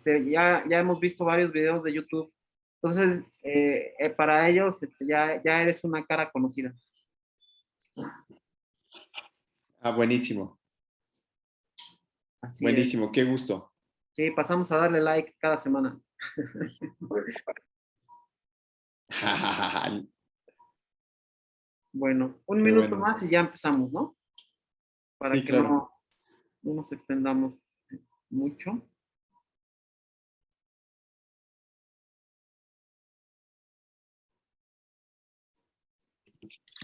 ya hemos visto varios videos de YouTube. Entonces, para ellos, ya eres una cara conocida. Ah, buenísimo. Así es. Buenísimo, qué gusto. Sí, pasamos a darle like cada semana. Bueno, un Qué minuto bueno. más y ya empezamos, ¿no? Para Sí, que claro. no nos extendamos mucho.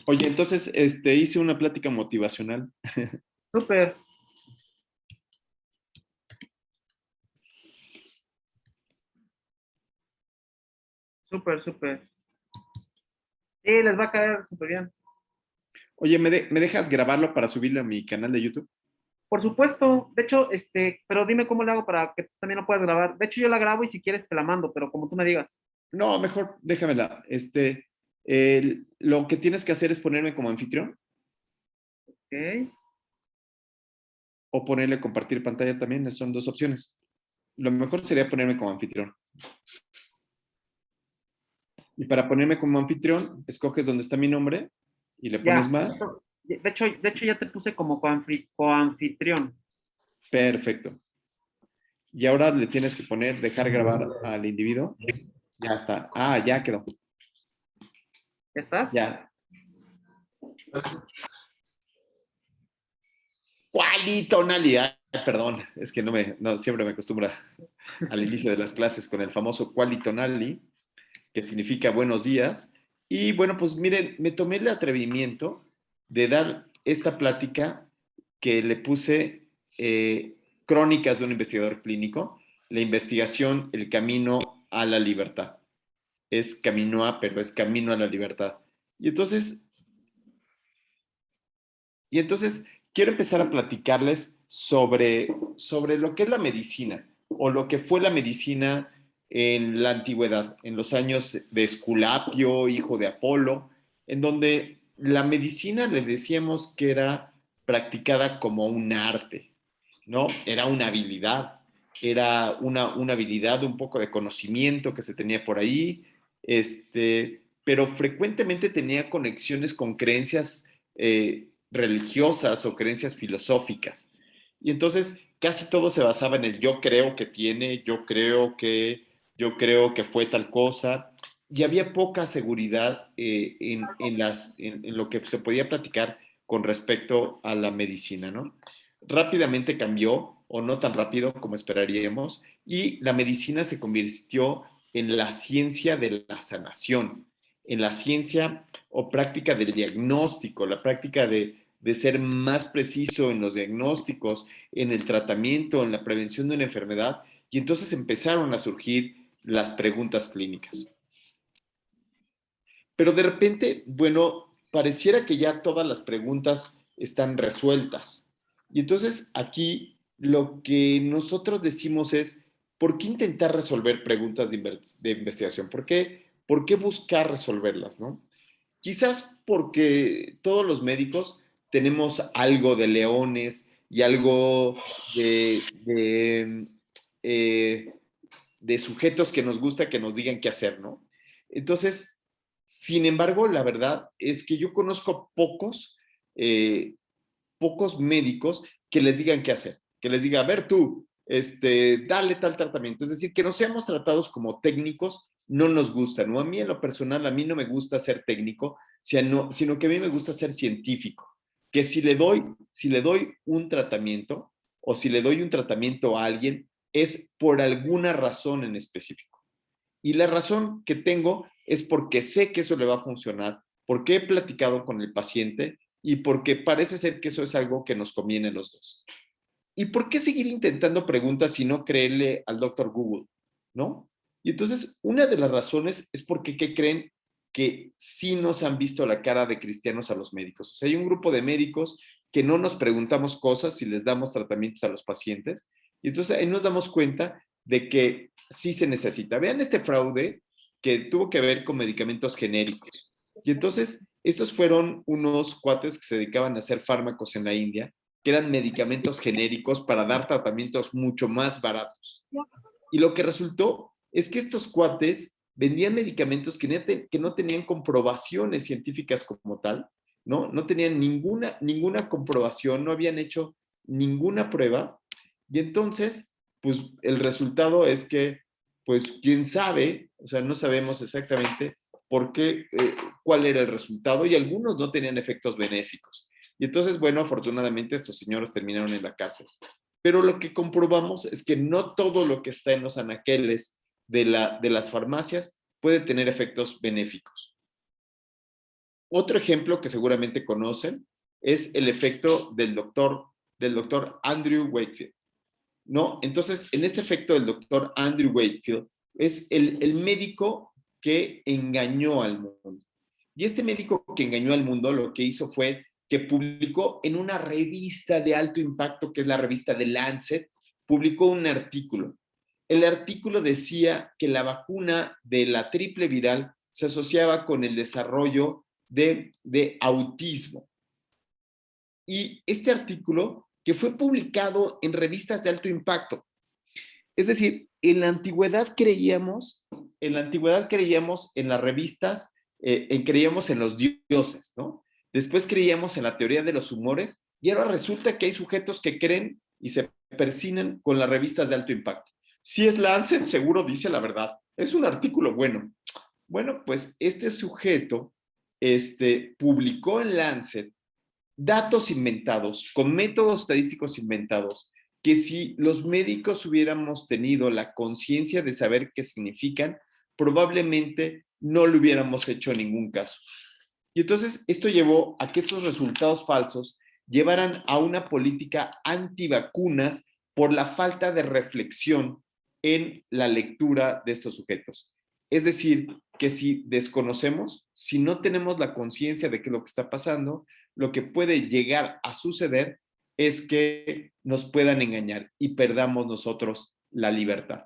Oye, entonces, hice una plática motivacional. Súper, súper, súper. Sí, les va a caer súper bien. Oye, ¿me dejas grabarlo para subirlo a mi canal de YouTube? Por supuesto, de hecho, pero dime cómo le hago para que tú también lo puedas grabar. De hecho, yo la grabo y si quieres te la mando, pero como tú me digas. No, mejor déjamela. Lo que tienes que hacer es ponerme como anfitrión Ok, o ponerle compartir pantalla también. Son dos opciones. Lo mejor sería ponerme como anfitrión. Y para ponerme como anfitrión, escoges donde está mi nombre y le pones ya. más. De hecho, ya te puse como coanfitrión. Perfecto. Y ahora le tienes que poner, dejar grabar al individuo. Ya está. Ah, ya quedó. ¿Ya estás? Ya. ¿Cuál tonalidad? Perdón, es que no, siempre me acostumbro al inicio de las clases con el famoso qualitonali, que significa buenos días. Y bueno, pues miren, me tomé el atrevimiento de dar esta plática que le puse crónicas de un investigador clínico, la investigación, el camino a la libertad. Es camino a, pero es camino a la libertad. Y entonces, y entonces quiero empezar a platicarles sobre lo que es la medicina o lo que fue la medicina en la antigüedad, en los años de Esculapio, hijo de Apolo, en donde la medicina le decíamos que era practicada como un arte, ¿no? Era una habilidad, era una habilidad, un poco de conocimiento que se tenía por ahí, pero frecuentemente tenía conexiones con creencias religiosas o creencias filosóficas. Y entonces casi todo se basaba en el yo creo que tiene, yo creo que fue tal cosa, y había poca seguridad en lo que se podía platicar con respecto a la medicina, ¿no? Rápidamente cambió, o no tan rápido como esperaríamos, y la medicina se convirtió en la ciencia de la sanación, en la ciencia o práctica del diagnóstico, la práctica de ser más preciso en los diagnósticos, en el tratamiento, en la prevención de una enfermedad, y entonces empezaron a surgir las preguntas clínicas. Pero de repente, bueno, pareciera que ya todas las preguntas están resueltas. Y entonces aquí lo que nosotros decimos es, ¿por qué intentar resolver preguntas de investigación? ¿Por qué buscar resolverlas, no? Quizás porque todos los médicos tenemos algo de leones y algo eh, de sujetos que nos gusta que nos digan qué hacer, ¿no? Entonces, sin embargo, la verdad es que yo conozco pocos médicos que les digan qué hacer, que les diga, a ver tú, dale tal tratamiento. Es decir, que no seamos tratados como técnicos, no nos gusta, ¿no? A mí en lo personal, a mí no me gusta ser técnico, sino que a mí me gusta ser científico. Que si le doy un tratamiento o si le doy un tratamiento a alguien, es por alguna razón en específico. Y la razón que tengo es porque sé que eso le va a funcionar, porque he platicado con el paciente y porque parece ser que eso es algo que nos conviene a los dos. ¿Y por qué seguir intentando preguntas y no creerle al doctor Google? ¿No? Y entonces, una de las razones es porque, ¿qué creen? Que sí nos han visto la cara de cristianos a los médicos. O sea, hay un grupo de médicos que no nos preguntamos cosas y les damos tratamientos a los pacientes. Y entonces ahí nos damos cuenta de que sí se necesita. Vean este fraude que tuvo que ver con medicamentos genéricos. Y entonces, estos fueron unos cuates que se dedicaban a hacer fármacos en la India que eran medicamentos genéricos para dar tratamientos mucho más baratos. Y lo que resultó es que estos cuates vendían medicamentos que no tenían comprobaciones científicas como tal, ¿no? No tenían ninguna comprobación, no habían hecho ninguna prueba. Y entonces, pues el resultado es que, pues quién sabe, o sea, no sabemos exactamente por qué, cuál era el resultado, y algunos no tenían efectos benéficos. Y entonces, bueno, afortunadamente estos señores terminaron en la cárcel. Pero lo que comprobamos es que no todo lo que está en los anaqueles de las farmacias puede tener efectos benéficos. Otro ejemplo que seguramente conocen es el efecto del doctor Andrew Wakefield, ¿no? Entonces, en este efecto del doctor Andrew Wakefield es el médico que engañó al mundo. Y este médico que engañó al mundo lo que hizo fue que publicó en una revista de alto impacto, que es la revista The Lancet, publicó un artículo. El artículo decía que la vacuna de la triple viral se asociaba con el desarrollo de autismo. Y este artículo que fue publicado en revistas de alto impacto. Es decir, en la antigüedad creíamos en las revistas, creíamos en los dioses, ¿no? Después creíamos en la teoría de los humores y ahora resulta que hay sujetos que creen y se persignan con las revistas de alto impacto. Si es Lancet, seguro dice la verdad. Es un artículo bueno. Bueno, pues este sujeto publicó en Lancet datos inventados, con métodos estadísticos inventados, que si los médicos hubiéramos tenido la conciencia de saber qué significan, probablemente no le hubiéramos hecho ningún caso. Y entonces esto llevó a que estos resultados falsos llevaran a una política antivacunas por la falta de reflexión en la lectura de estos sujetos. Es decir, que si desconocemos, si no tenemos la conciencia de qué es lo que está pasando, lo que puede llegar a suceder es que nos puedan engañar y perdamos nosotros la libertad.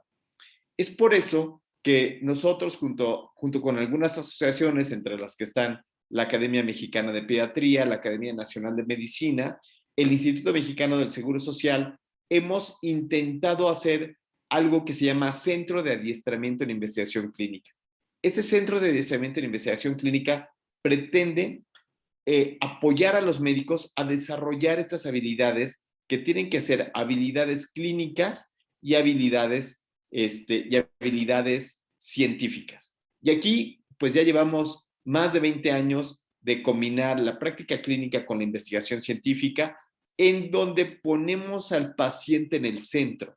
Es por eso que nosotros, junto con algunas asociaciones, entre las que están la Academia Mexicana de Pediatría, la Academia Nacional de Medicina, el Instituto Mexicano del Seguro Social, hemos intentado hacer algo que se llama Centro de Adiestramiento en Investigación Clínica. Este Centro de Adiestramiento en Investigación Clínica pretende apoyar a los médicos a desarrollar estas habilidades que tienen que ser habilidades clínicas y habilidades científicas. Y aquí, pues ya llevamos más de 20 años de combinar la práctica clínica con la investigación científica, en donde ponemos al paciente en el centro.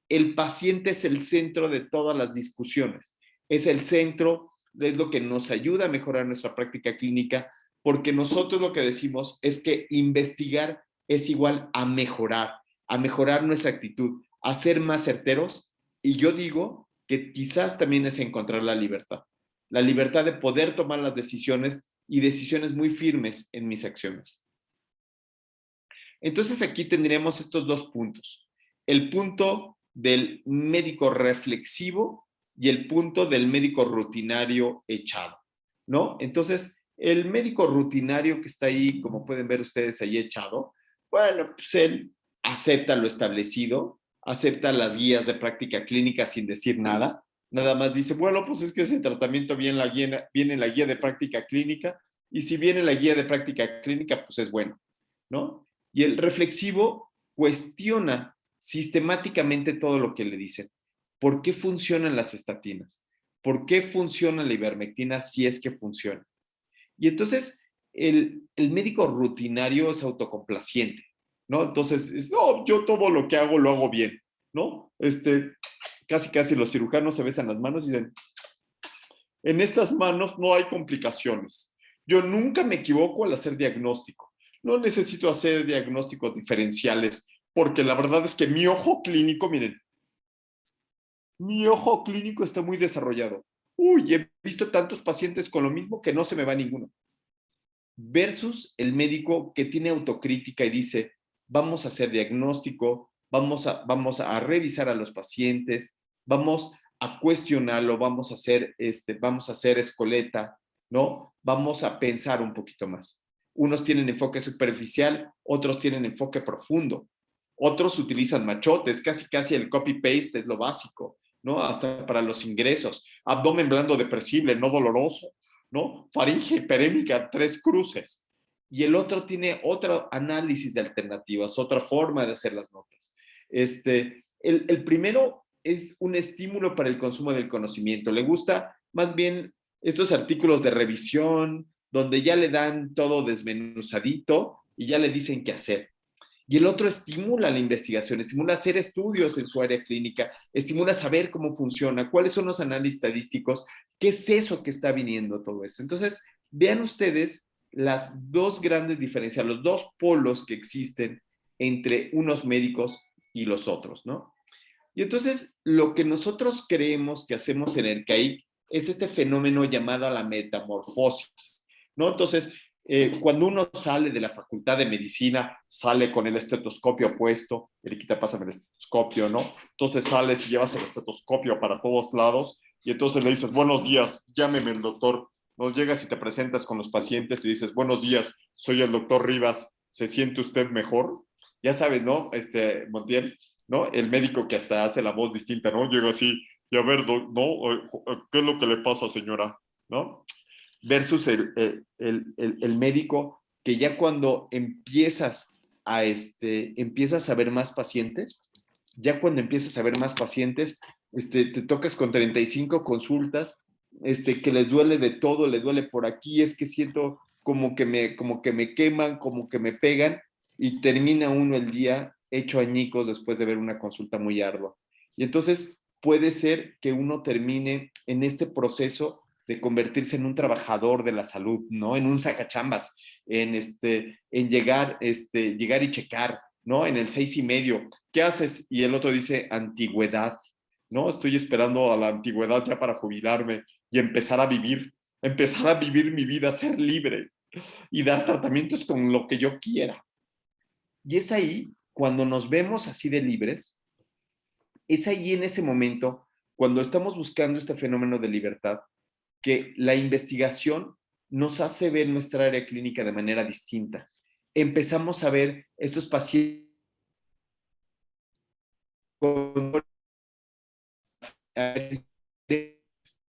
El paciente es el centro de todas las discusiones, es el centro, es lo que nos ayuda a mejorar nuestra práctica clínica, porque nosotros lo que decimos es que investigar es igual a mejorar nuestra actitud, a ser más certeros, y yo digo que quizás también es encontrar la libertad de poder tomar las decisiones y decisiones muy firmes en mis acciones. Entonces aquí tendremos estos dos puntos. El punto del médico reflexivo y el punto del médico rutinario echado, ¿no? Entonces, el médico rutinario que está ahí, como pueden ver ustedes ahí echado, bueno, pues él acepta lo establecido, acepta las guías de práctica clínica sin decir nada, nada más dice, bueno, pues es que ese tratamiento viene en la guía de práctica clínica, y si viene la guía de práctica clínica, pues es bueno, ¿no? Y el reflexivo cuestiona sistemáticamente todo lo que le dicen. ¿Por qué funcionan las estatinas? ¿Por qué funciona la ivermectina si es que funciona? Y entonces el médico rutinario es autocomplaciente, ¿no? Entonces, no, yo todo lo que hago lo hago bien, ¿no? Casi los cirujanos se besan las manos y dicen, en estas manos no hay complicaciones. Yo nunca me equivoco al hacer diagnóstico. No necesito hacer diagnósticos diferenciales, porque la verdad es que mi ojo clínico, miren, mi ojo clínico está muy desarrollado. Uy, he visto tantos pacientes con lo mismo que no se me va ninguno. Versus el médico que tiene autocrítica y dice, vamos a hacer diagnóstico, vamos a revisar a los pacientes, vamos a cuestionarlo, vamos a hacer escoleta, ¿no? Vamos a pensar un poquito más. Unos tienen enfoque superficial, otros tienen enfoque profundo, otros utilizan machotes, casi el copy-paste es lo básico. ¿no? Hasta para los ingresos. Abdomen blando depresible, no doloroso, ¿no? Faringe hiperémica, 3 cruces. Y el otro tiene otro análisis de alternativas, otra forma de hacer las notas. El primero es un estímulo para el consumo del conocimiento. Le gusta más bien estos artículos de revisión, donde ya le dan todo desmenuzadito y ya le dicen qué hacer. Y el otro estimula la investigación, estimula hacer estudios en su área clínica, estimula saber cómo funciona, cuáles son los análisis estadísticos, qué es eso que está viniendo todo eso. Entonces, vean ustedes las dos grandes diferencias, los dos polos que existen entre unos médicos y los otros, ¿no? Y entonces, lo que nosotros creemos que hacemos en el CAIC es este fenómeno llamado la metamorfosis, ¿no? Entonces, cuando uno sale de la facultad de medicina, sale con el estetoscopio puesto, Eriquita, pásame el estetoscopio, ¿no? Entonces sales y llevas el estetoscopio para todos lados y entonces le dices, buenos días, llámeme el doctor. Nos llegas y te presentas con los pacientes y dices, buenos días, soy el doctor Rivas, ¿se siente usted mejor? Ya sabes, ¿no? Montiel, ¿no? El médico que hasta hace la voz distinta, ¿no? Llega así, y a ver, ¿no? ¿Qué es lo que le pasa, señora? ¿No? Versus el médico que ya cuando empiezas a ver más pacientes, ya cuando empiezas a ver más pacientes, te tocas con 35 consultas, que les duele de todo, le duele por aquí, es que siento como que me queman, como que me pegan, y termina uno el día hecho añicos después de ver una consulta muy ardua. Y entonces puede ser que uno termine en este proceso de convertirse en un trabajador de la salud, ¿no? En un sacachambas, en llegar y checar, ¿no? En el 6:30, ¿qué haces? Y el otro dice antigüedad, ¿no? Estoy esperando a la antigüedad ya para jubilarme y empezar a vivir mi vida, ser libre y dar tratamientos con lo que yo quiera. Y es ahí, cuando nos vemos así de libres, es ahí en ese momento, cuando estamos buscando este fenómeno de libertad, que la investigación nos hace ver nuestra área clínica de manera distinta. Empezamos a ver estos pacientes con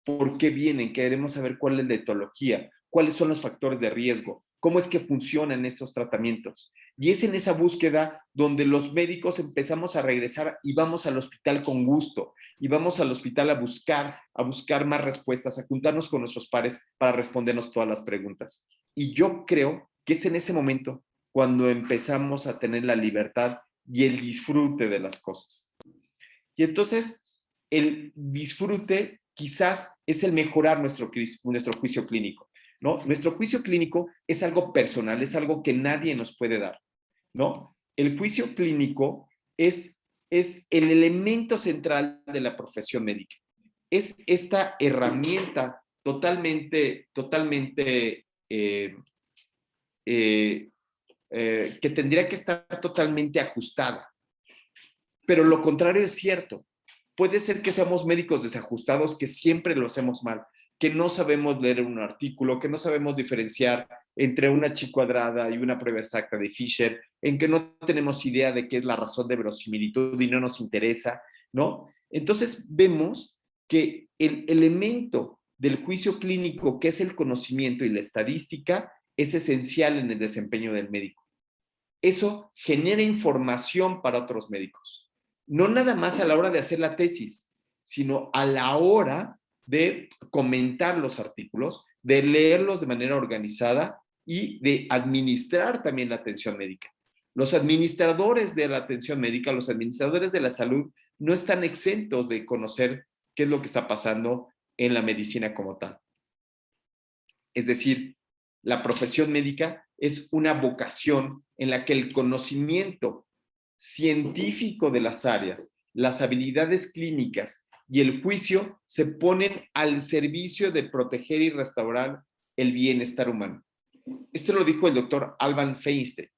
por qué vienen, queremos saber cuál es la etología, cuáles son los factores de riesgo, cómo es que funcionan estos tratamientos. Y es en esa búsqueda donde los médicos empezamos a regresar y vamos al hospital con gusto, y vamos al hospital a buscar más respuestas, a juntarnos con nuestros pares para respondernos todas las preguntas. Y yo creo que es en ese momento cuando empezamos a tener la libertad y el disfrute de las cosas. Y entonces, el disfrute quizás es el mejorar nuestro juicio clínico, ¿no? Nuestro juicio clínico es algo personal, es algo que nadie nos puede dar, ¿no? El juicio clínico es el elemento central de la profesión médica. Es esta herramienta totalmente que tendría que estar totalmente ajustada. Pero lo contrario es cierto. Puede ser que seamos médicos desajustados, que siempre lo hacemos mal, que no sabemos leer un artículo, que no sabemos diferenciar entre una chi cuadrada y una prueba exacta de Fisher, en que no tenemos idea de qué es la razón de verosimilitud y no nos interesa, ¿no? Entonces vemos que el elemento del juicio clínico, que es el conocimiento y la estadística, es esencial en el desempeño del médico. Eso genera información para otros médicos. No nada más a la hora de hacer la tesis, sino a la hora de comentar los artículos, de leerlos de manera organizada y de administrar también la atención médica. Los administradores de la atención médica, los administradores de la salud, no están exentos de conocer qué es lo que está pasando en la medicina como tal. Es decir, la profesión médica es una vocación en la que el conocimiento científico de las áreas, las habilidades clínicas y el juicio se ponen al servicio de proteger y restaurar el bienestar humano. Esto lo dijo el doctor Alban Feinstein.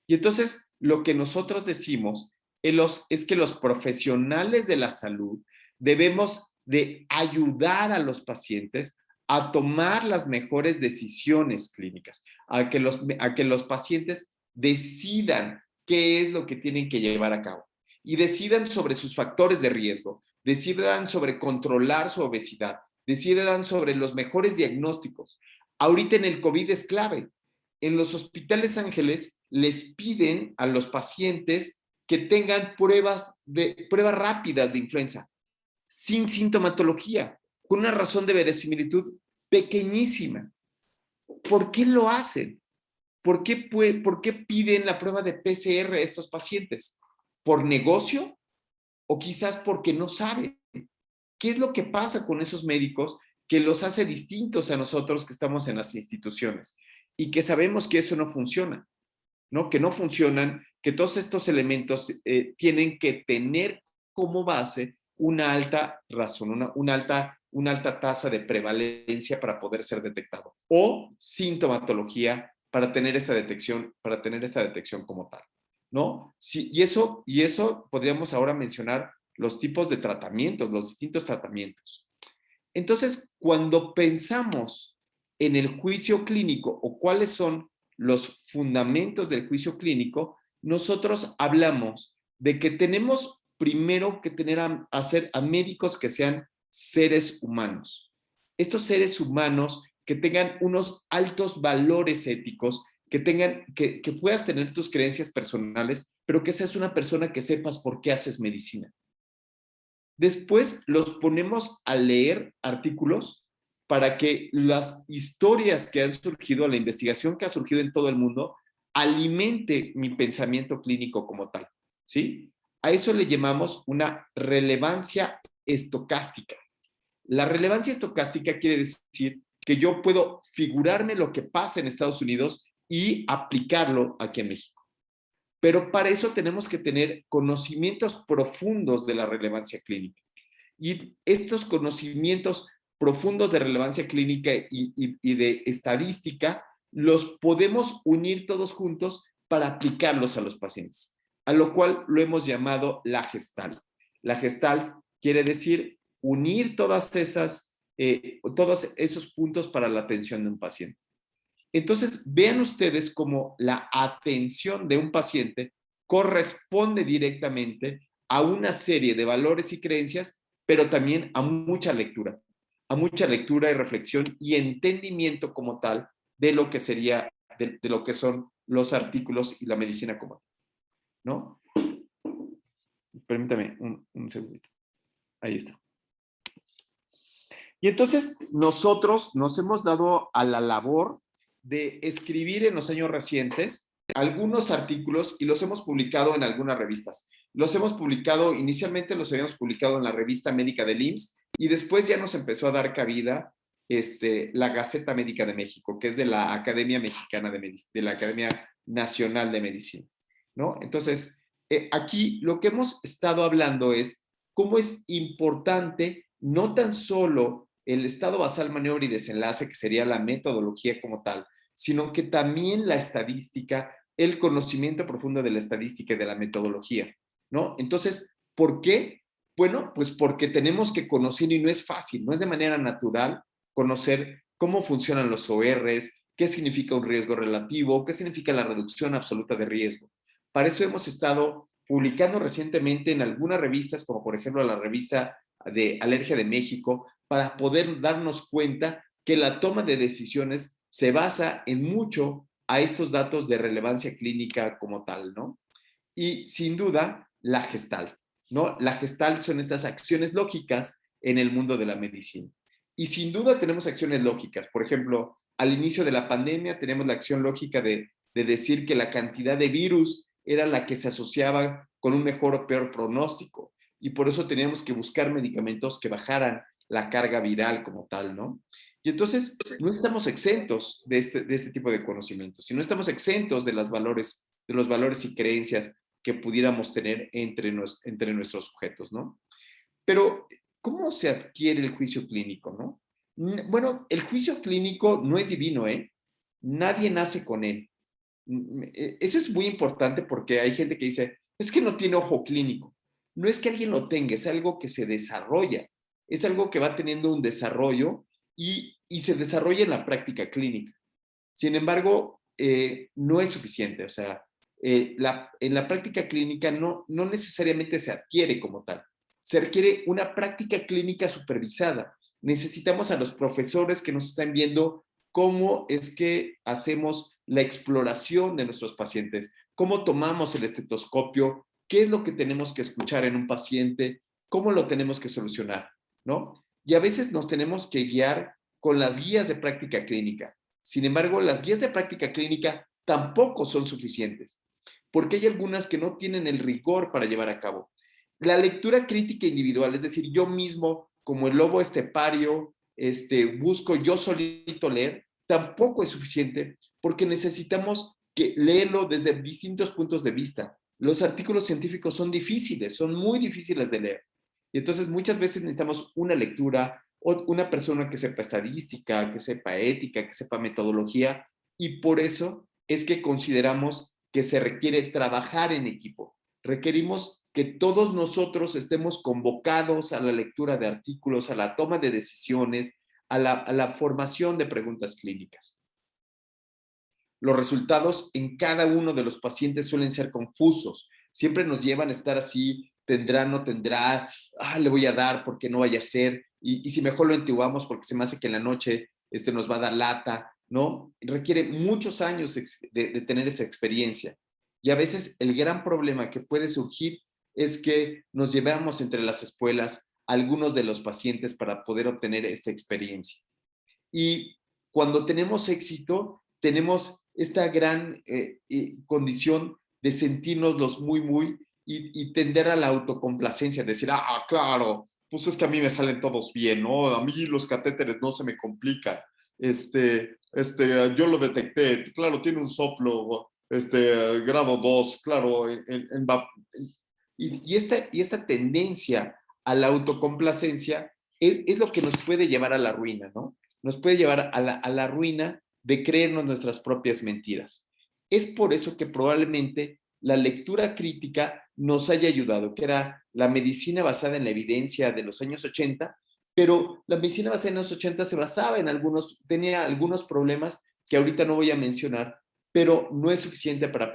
Y entonces lo que nosotros decimos es que los profesionales de la salud debemos de ayudar a los pacientes a tomar las mejores decisiones clínicas, a que los pacientes decidan qué es lo que tienen que llevar a cabo y decidan sobre sus factores de riesgo, decidan sobre controlar su obesidad, decidan sobre los mejores diagnósticos. Ahorita en el COVID es clave. En los hospitales Ángeles les piden a los pacientes que tengan pruebas rápidas de influenza, sin sintomatología, con una razón de verosimilitud pequeñísima. ¿Por qué lo hacen? ¿Por qué piden la prueba de PCR a estos pacientes? ¿Por negocio? ¿O quizás porque no saben? ¿Qué es lo que pasa con esos médicos que los hace distintos a nosotros que estamos en las instituciones? Y que sabemos que eso no funciona, ¿no? Que no funcionan, que todos estos elementos tienen que tener como base una alta razón, una alta tasa de prevalencia para poder ser detectado o sintomatología para tener esta detección como tal, ¿no? Sí, y eso podríamos ahora mencionar los tipos de tratamientos, los distintos tratamientos. Entonces, cuando pensamos en el juicio clínico o cuáles son los fundamentos del juicio clínico, nosotros hablamos de que tenemos primero que tener a médicos que sean seres humanos. Estos seres humanos que tengan unos altos valores éticos, que puedas tener tus creencias personales, pero que seas una persona que sepas por qué haces medicina. Después los ponemos a leer artículos para que las historias que han surgido, la investigación que ha surgido en todo el mundo, alimente mi pensamiento clínico como tal, ¿sí? A eso le llamamos una relevancia estocástica. La relevancia estocástica quiere decir que yo puedo figurarme lo que pasa en Estados Unidos y aplicarlo aquí en México. Pero para eso tenemos que tener conocimientos profundos de la relevancia clínica. Y estos conocimientos profundos de relevancia clínica y de estadística los podemos unir todos juntos para aplicarlos a los pacientes, a lo cual lo hemos llamado la Gestalt. La Gestalt quiere decir unir todos esos puntos para la atención de un paciente. Entonces, vean ustedes cómo la atención de un paciente corresponde directamente a una serie de valores y creencias, pero también a mucha lectura y reflexión y entendimiento como tal de lo que sería, de lo que son los artículos y la medicina como tal, ¿no? Permítame un segundito. Ahí está. Y entonces nosotros nos hemos dado a la labor de escribir en los años recientes algunos artículos y los hemos publicado en algunas revistas. Inicialmente los habíamos publicado en la revista médica del IMSS y después ya nos empezó a dar cabida la Gaceta Médica de México, que es de la Academia Mexicana de Medicina, de la Academia Nacional de Medicina, ¿no? Entonces, aquí lo que hemos estado hablando es cómo es importante no tan solo el estado basal, maniobra y desenlace, que sería la metodología como tal, sino que también la estadística, el conocimiento profundo de la estadística y de la metodología, ¿no? Entonces, ¿por qué? Bueno, pues porque tenemos que conocer, y no es fácil, no es de manera natural conocer cómo funcionan los ORs, qué significa un riesgo relativo, qué significa la reducción absoluta de riesgo. Para eso hemos estado publicando recientemente en algunas revistas, como por ejemplo la revista de Alergia de México, para poder darnos cuenta que la toma de decisiones se basa en mucho a estos datos de relevancia clínica como tal, ¿no? Y sin duda, la Gestalt, ¿no? La Gestalt son estas acciones lógicas en el mundo de la medicina. Y sin duda tenemos acciones lógicas. Por ejemplo, al inicio de la pandemia tenemos la acción lógica de decir que la cantidad de virus era la que se asociaba con un mejor o peor pronóstico. Y por eso teníamos que buscar medicamentos que bajaran la carga viral como tal, ¿no? Y entonces no estamos exentos de este tipo de conocimientos, y no estamos exentos de los valores y creencias que pudiéramos tener entre nuestros sujetos, ¿no? Pero, ¿cómo se adquiere el juicio clínico, no? Bueno, el juicio clínico no es divino, ¿eh? Nadie nace con él. Eso es muy importante porque hay gente que dice, es que no tiene ojo clínico. No es que alguien lo tenga, es algo que se desarrolla. Es algo que va teniendo un desarrollo y se desarrolla en la práctica clínica. Sin embargo, no es suficiente. O sea, en la práctica clínica no necesariamente se adquiere como tal. se requiere una práctica clínica supervisada. Necesitamos a los profesores que nos están viendo cómo es que hacemos la exploración de nuestros pacientes, cómo tomamos el estetoscopio, qué es lo que tenemos que escuchar en un paciente, cómo lo tenemos que solucionar, ¿no? Y a veces nos tenemos que guiar con las guías de práctica clínica. Sin embargo, las guías de práctica clínica tampoco son suficientes, porque hay algunas que no tienen el rigor para llevar a cabo. La lectura crítica individual, es decir, yo mismo, como el lobo estepario, busco yo solito leer, tampoco es suficiente porque necesitamos que leerlo desde distintos puntos de vista. Los artículos científicos son difíciles, son muy difíciles de leer. Y entonces muchas veces necesitamos una lectura, o una persona que sepa estadística, que sepa ética, que sepa metodología, y por eso es que consideramos que se requiere trabajar en equipo. Requerimos que todos nosotros estemos convocados a la lectura de artículos, a la toma de decisiones, a la formación de preguntas clínicas. Los resultados en cada uno de los pacientes suelen ser confusos. Siempre nos llevan a estar así, tendrá, no tendrá, le voy a dar porque no vaya a ser, y si mejor lo entubamos porque se me hace que en la noche nos va a dar lata, ¿no? Requiere muchos años de tener esa experiencia. Y a veces el gran problema que puede surgir es que nos llevamos entre las espuelas a algunos de los pacientes para poder obtener esta experiencia. Y cuando tenemos éxito, tenemos esta gran condición de sentirnos los muy, y tender a la autocomplacencia, decir, claro, pues es que a mí me salen todos bien, ¿no? A mí los catéteres no se me complican. Yo lo detecté, claro, tiene un soplo, grado 2, claro, y esta tendencia a la autocomplacencia es lo que nos puede llevar a la ruina, ¿no? Nos puede llevar a la ruina de creernos nuestras propias mentiras. Es por eso que probablemente la lectura crítica nos haya ayudado, que era la medicina basada en la evidencia de los años 80, pero la medicina basada en los 80 se basaba en tenía algunos problemas que ahorita no voy a mencionar, pero no es suficiente para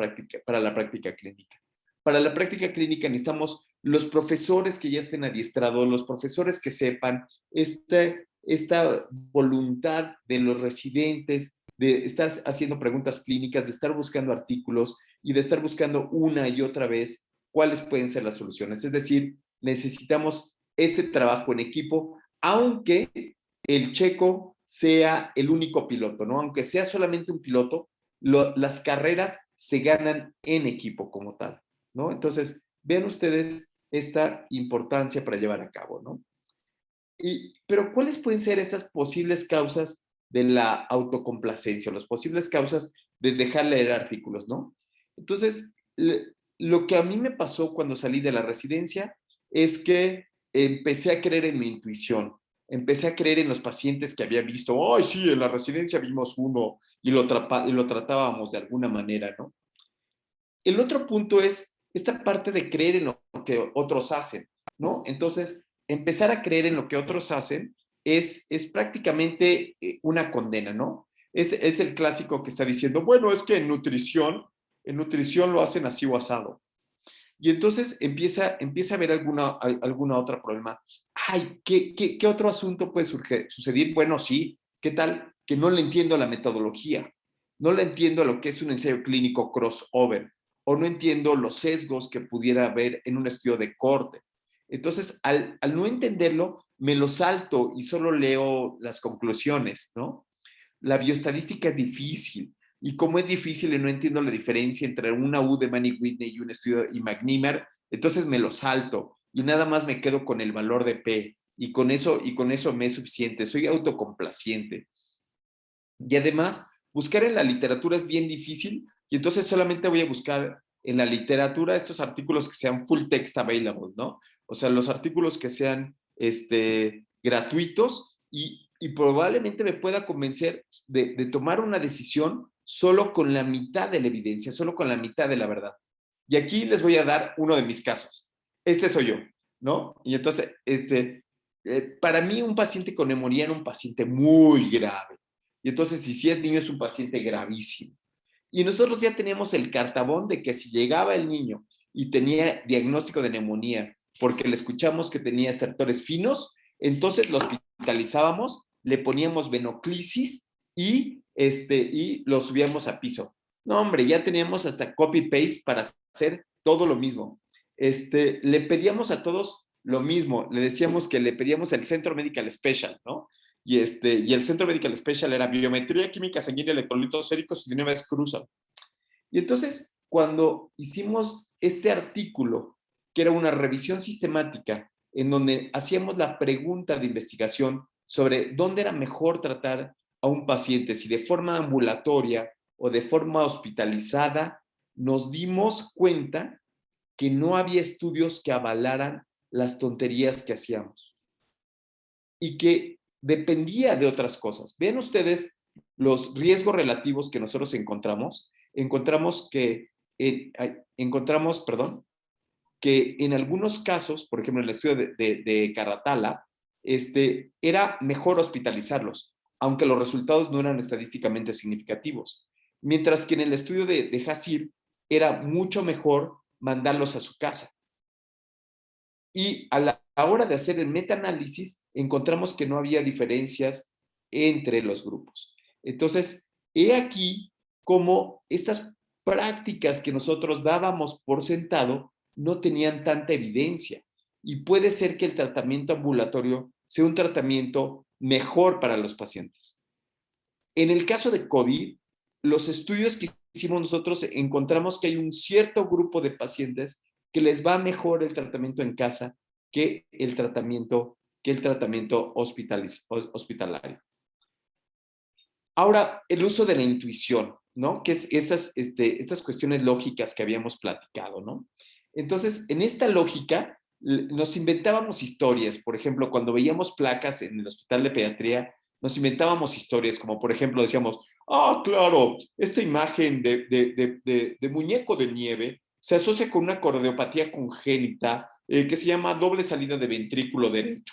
la práctica clínica. Para la práctica clínica necesitamos los profesores que ya estén adiestrados, los profesores que sepan esta voluntad de los residentes de estar haciendo preguntas clínicas, de estar buscando artículos y de estar buscando una y otra vez cuáles pueden ser las soluciones. Es decir, necesitamos este trabajo en equipo, aunque el checo sea el único piloto, ¿no? Aunque sea solamente un piloto, las carreras se ganan en equipo como tal, ¿no? Entonces, vean ustedes esta importancia para llevar a cabo, ¿no? Pero ¿cuáles pueden ser estas posibles causas de la autocomplacencia, las posibles causas de dejar leer artículos, ¿no? Entonces, lo que a mí me pasó cuando salí de la residencia es que empecé a creer en mi intuición, empecé a creer en los pacientes que había visto, ay, sí, en la residencia vimos uno y lo tratábamos de alguna manera, ¿no? El otro punto es esta parte de creer en lo que otros hacen, ¿no? Entonces, empezar a creer en lo que otros hacen es prácticamente una condena, ¿no? Es el clásico que está diciendo, bueno, es que en nutrición lo hacen así o asado. Y entonces empieza a haber alguna otra problema. Ay, ¿qué otro asunto puede suceder? Bueno, sí, ¿qué tal? Que no le entiendo a la metodología, no le entiendo a lo que es un ensayo clínico crossover, o no entiendo los sesgos que pudiera haber en un estudio de corte. Entonces, al no entenderlo, me lo salto y solo leo las conclusiones, ¿no? La bioestadística es difícil. Y como es difícil y no entiendo la diferencia entre una U de Manny Whitney y un estudio y McNimer, entonces me lo salto y nada más me quedo con el valor de P. Y con eso me es suficiente. Soy autocomplaciente. Y además, buscar en la literatura es bien difícil y entonces solamente voy a buscar en la literatura estos artículos que sean full text available, ¿no? O sea, los artículos que sean gratuitos y probablemente me pueda convencer de tomar una decisión solo con la mitad de la evidencia, solo con la mitad de la verdad. Y aquí les voy a dar uno de mis casos. Este soy yo, ¿no? Y entonces, para mí un paciente con neumonía era un paciente muy grave. Y entonces, si es niño, es un paciente gravísimo. Y nosotros ya teníamos el cartabón de que si llegaba el niño y tenía diagnóstico de neumonía porque le escuchamos que tenía estertores finos, entonces lo hospitalizábamos, le poníamos venoclisis y lo subíamos a piso. No, hombre, ya teníamos hasta copy-paste para hacer todo lo mismo. Le pedíamos a todos lo mismo, le decíamos que le pedíamos el Centro Medical Special, ¿no? Y el Centro Medical Special era biometría, química sanguínea, electrolitos séricos y de una vez cruzan. Y entonces, cuando hicimos este artículo, que era una revisión sistemática, en donde hacíamos la pregunta de investigación sobre dónde era mejor tratar a un paciente, si de forma ambulatoria o de forma hospitalizada, nos dimos cuenta que no había estudios que avalaran las tonterías que hacíamos y que dependía de otras cosas. Vean ustedes los riesgos relativos que nosotros encontramos que en algunos casos, por ejemplo, en el estudio de Carratala, era mejor hospitalizarlos, aunque los resultados no eran estadísticamente significativos. Mientras que en el estudio de Hasir era mucho mejor mandarlos a su casa. Y a la hora de hacer el metaanálisis, encontramos que no había diferencias entre los grupos. Entonces, he aquí cómo estas prácticas que nosotros dábamos por sentado no tenían tanta evidencia. Y puede ser que el tratamiento ambulatorio sea un tratamiento mejor para los pacientes. En el caso de COVID, los estudios que hicimos nosotros encontramos que hay un cierto grupo de pacientes que les va mejor el tratamiento en casa que el tratamiento hospitalario. Ahora, el uso de la intuición, ¿no? Que es estas cuestiones lógicas que habíamos platicado, ¿no? Entonces, en esta lógica, nos inventábamos historias. Por ejemplo, cuando veíamos placas en el hospital de pediatría, nos inventábamos historias, como por ejemplo decíamos, claro, esta imagen de muñeco de nieve se asocia con una cardiopatía congénita que se llama doble salida de ventrículo derecho,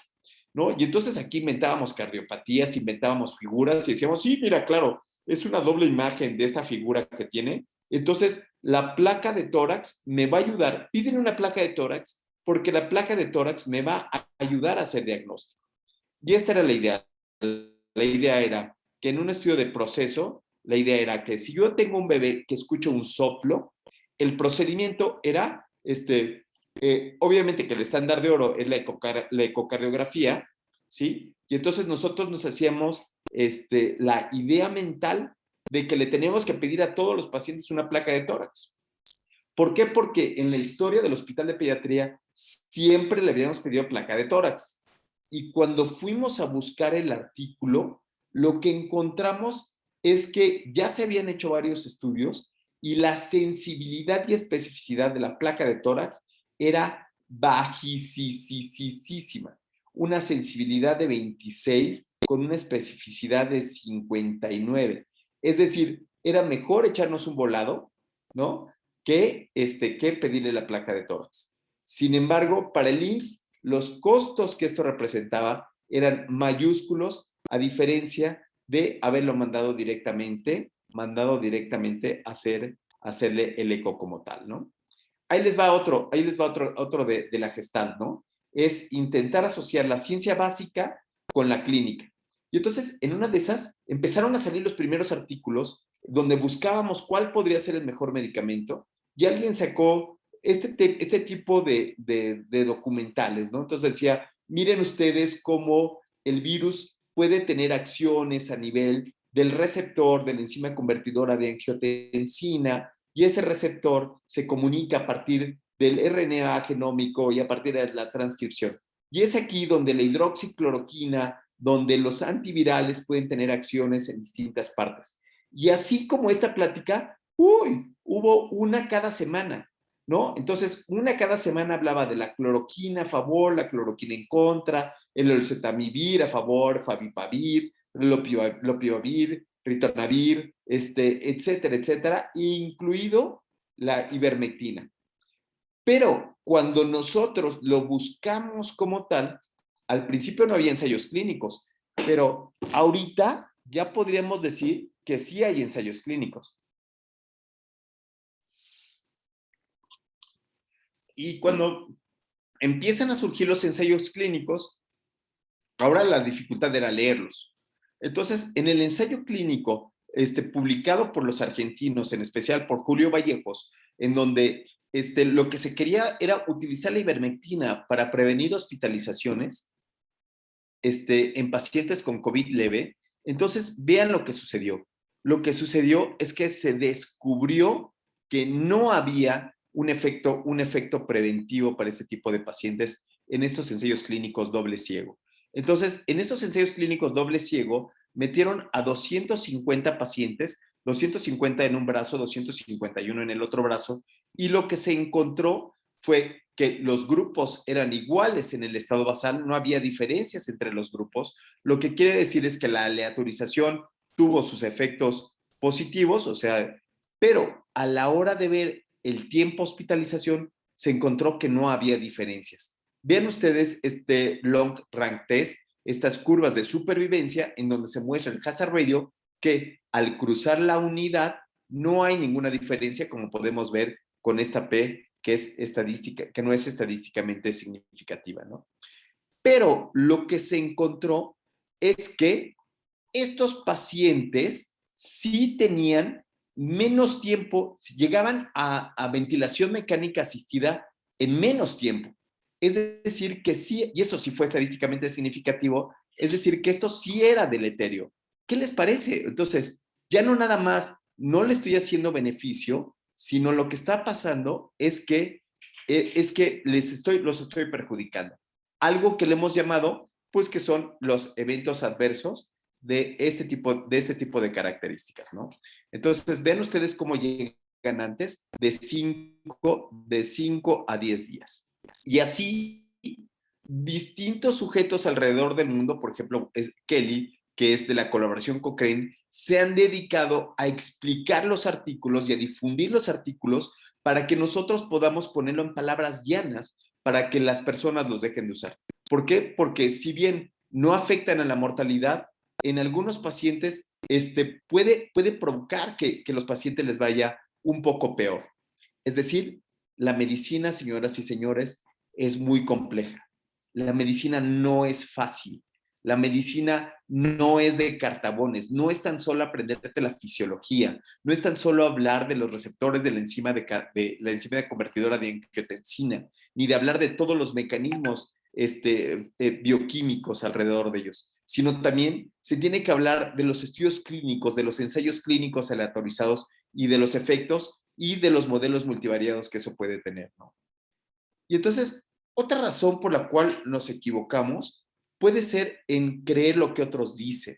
¿no? Y entonces aquí inventábamos cardiopatías, inventábamos figuras y decíamos, sí, mira, claro, es una doble imagen de esta figura que tiene. Entonces, la placa de tórax me va a ayudar. Pídele una placa de tórax porque la placa de tórax me va a ayudar a hacer diagnóstico. Y esta era la idea. La idea era que en un estudio de proceso, la idea era que si yo tengo un bebé que escucha un soplo, el procedimiento era, obviamente que el estándar de oro es la ecocardiografía, ¿sí? Y entonces nosotros nos hacíamos la idea mental de que le teníamos que pedir a todos los pacientes una placa de tórax. ¿Por qué? Porque en la historia del hospital de pediatría siempre le habíamos pedido placa de tórax. Y cuando fuimos a buscar el artículo, lo que encontramos es que ya se habían hecho varios estudios y la sensibilidad y especificidad de la placa de tórax era bajísima. Una sensibilidad de 26 con una especificidad de 59. Es decir, era mejor echarnos un volado, ¿no? Que pedirle la placa de tórax. Sin embargo, para el IMSS, los costos que esto representaba eran mayúsculos, a diferencia de haberlo mandado directamente a hacerle el eco como tal, ¿no? Ahí les va otro de la Gestalt, ¿no? Es intentar asociar la ciencia básica con la clínica. Y entonces, en una de esas, empezaron a salir los primeros artículos donde buscábamos cuál podría ser el mejor medicamento y alguien sacó este tipo de documentales, ¿no? Entonces decía, miren ustedes cómo el virus puede tener acciones a nivel del receptor de la enzima convertidora de angiotensina, y ese receptor se comunica a partir del RNA genómico y a partir de la transcripción. Y es aquí donde la hidroxicloroquina, donde los antivirales pueden tener acciones en distintas partes. Y así como esta plática, hubo una cada semana, ¿no? Entonces, una cada semana hablaba de la cloroquina a favor, la cloroquina en contra, el oseltamivir a favor, favipiravir, lopinavir, ritonavir, etcétera, etcétera, incluido la ivermectina. Pero cuando nosotros lo buscamos como tal, al principio no había ensayos clínicos, pero ahorita ya podríamos decir que sí hay ensayos clínicos. Y cuando empiezan a surgir los ensayos clínicos. Ahora la dificultad era leerlos. Entonces, en el ensayo clínico, publicado por los argentinos, en especial por Julio Vallejos, en donde lo que se quería era utilizar la ivermectina para prevenir hospitalizaciones en pacientes con COVID leve. Entonces, vean lo que sucedió. Lo que sucedió es que se descubrió que no había un efecto preventivo para este tipo de pacientes en estos ensayos clínicos doble ciego. Entonces, en estos ensayos clínicos doble ciego, metieron a 250 pacientes, 250 en un brazo, 251 en el otro brazo, y lo que se encontró fue que los grupos eran iguales en el estado basal, no había diferencias entre los grupos, lo que quiere decir es que la aleatorización tuvo sus efectos positivos, o sea, pero a la hora de ver el tiempo hospitalización, se encontró que no había diferencias. Vean ustedes este long rank test, estas curvas de supervivencia en donde se muestra el hazard ratio que al cruzar la unidad no hay ninguna diferencia como podemos ver con esta P que es estadística, que no es estadísticamente significativa, ¿no? Pero lo que se encontró es que estos pacientes sí tenían menos tiempo, llegaban a ventilación mecánica asistida en menos tiempo. Es decir, que sí, y esto sí fue estadísticamente significativo, es decir, que esto sí era deleterio. ¿Qué les parece? Entonces, ya no nada más, no le estoy haciendo beneficio, sino lo que está pasando es que los estoy perjudicando. Algo que le hemos llamado, pues que son los eventos adversos de este tipo de características, ¿no? Entonces, vean ustedes cómo llegan antes de 5 a 10 días. Y así, distintos sujetos alrededor del mundo, por ejemplo, es Kelly, que es de la colaboración Cochrane, se han dedicado a explicar los artículos y a difundir los artículos para que nosotros podamos ponerlo en palabras llanas para que las personas los dejen de usar. ¿Por qué? Porque si bien no afectan a la mortalidad, en algunos pacientes puede provocar que los pacientes les vaya un poco peor. Es decir, la medicina, señoras y señores, es muy compleja. La medicina no es fácil. La medicina no es de cartabones, no es tan solo aprenderte la fisiología, no es tan solo hablar de los receptores de la enzima de convertidora de angiotensina, ni de hablar de todos los mecanismos bioquímicos alrededor de ellos, sino también se tiene que hablar de los estudios clínicos, de los ensayos clínicos aleatorizados y de los efectos y de los modelos multivariados que eso puede tener, ¿no? Y entonces, otra razón por la cual nos equivocamos puede ser en creer lo que otros dicen,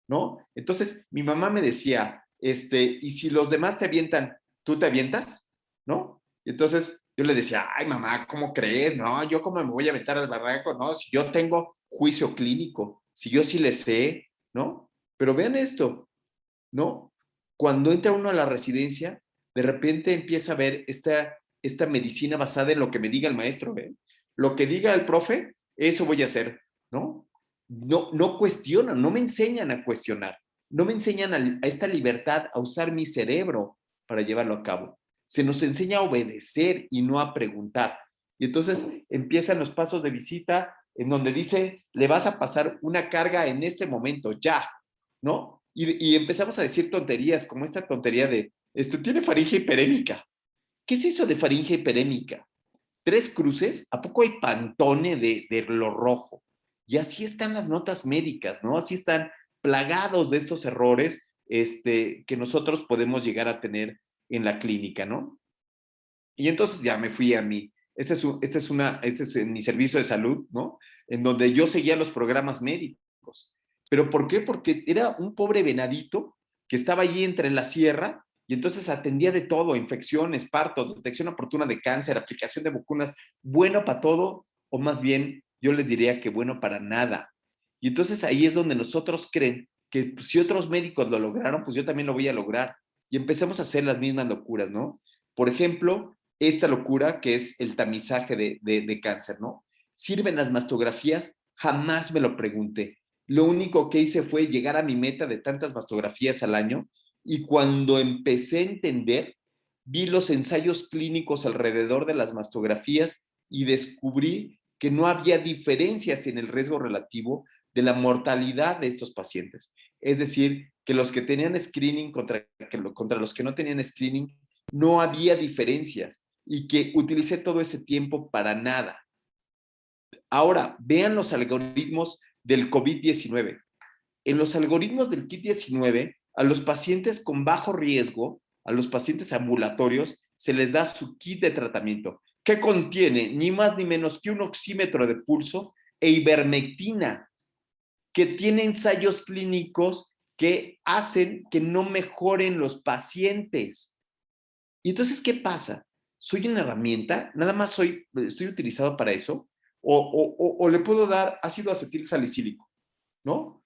¿no? Entonces, mi mamá me decía, y si los demás te avientan, ¿tú te avientas? ¿No? Y entonces yo le decía, ay, mamá, ¿cómo crees? No, yo cómo me voy a aventar al barranco, ¿no? Si yo tengo juicio clínico, si yo sí le sé, ¿no? Pero vean esto, ¿no? Cuando entra uno a la residencia, de repente empieza a ver esta medicina basada en lo que me diga el maestro, ¿eh? Lo que diga el profe, eso voy a hacer, ¿no? No cuestionan, no me enseñan a cuestionar, no me enseñan a esta libertad, a usar mi cerebro para llevarlo a cabo. Se nos enseña a obedecer y no a preguntar. Y entonces empiezan los pasos de visita en donde dice, le vas a pasar una carga en este momento, ya, ¿no? Y empezamos a decir tonterías, como esta tontería de, esto tiene faringe hiperémica. ¿Qué es eso de faringe hiperémica? 3 cruces, ¿a poco hay pantone de lo rojo? Y así están las notas médicas, ¿no? Así están plagados de estos errores que nosotros podemos llegar a tener en la clínica, ¿no? Y entonces ya me fui a mi, este es mi servicio de salud, ¿no? En donde yo seguía los programas médicos. ¿Pero por qué? Porque era un pobre venadito que estaba allí entre la sierra y entonces atendía de todo, infecciones, partos, detección oportuna de cáncer, aplicación de vacunas, bueno para todo, o más bien yo les diría que bueno para nada. Y entonces ahí es donde nosotros creen que pues, si otros médicos lo lograron, pues yo también lo voy a lograr. Y empezamos a hacer las mismas locuras, ¿no? Por ejemplo, esta locura que es el tamizaje de cáncer, ¿no? ¿Sirven las mastografías? Jamás me lo pregunté. Lo único que hice fue llegar a mi meta de tantas mastografías al año y cuando empecé a entender, vi los ensayos clínicos alrededor de las mastografías y descubrí que no había diferencias en el riesgo relativo de la mortalidad de estos pacientes. Es decir, que los que tenían screening contra los que no tenían screening, no había diferencias y que utilicé todo ese tiempo para nada. Ahora, vean los algoritmos del COVID-19. En los algoritmos del COVID-19, a los pacientes con bajo riesgo, a los pacientes ambulatorios, se les da su kit de tratamiento, que contiene ni más ni menos que un oxímetro de pulso e ivermectina, que tiene ensayos clínicos que hacen que no mejoren los pacientes. Y entonces, ¿qué pasa? ¿Soy una herramienta? ¿Nada más estoy utilizado para eso? ¿O le puedo dar ácido acetil salicílico? ¿No?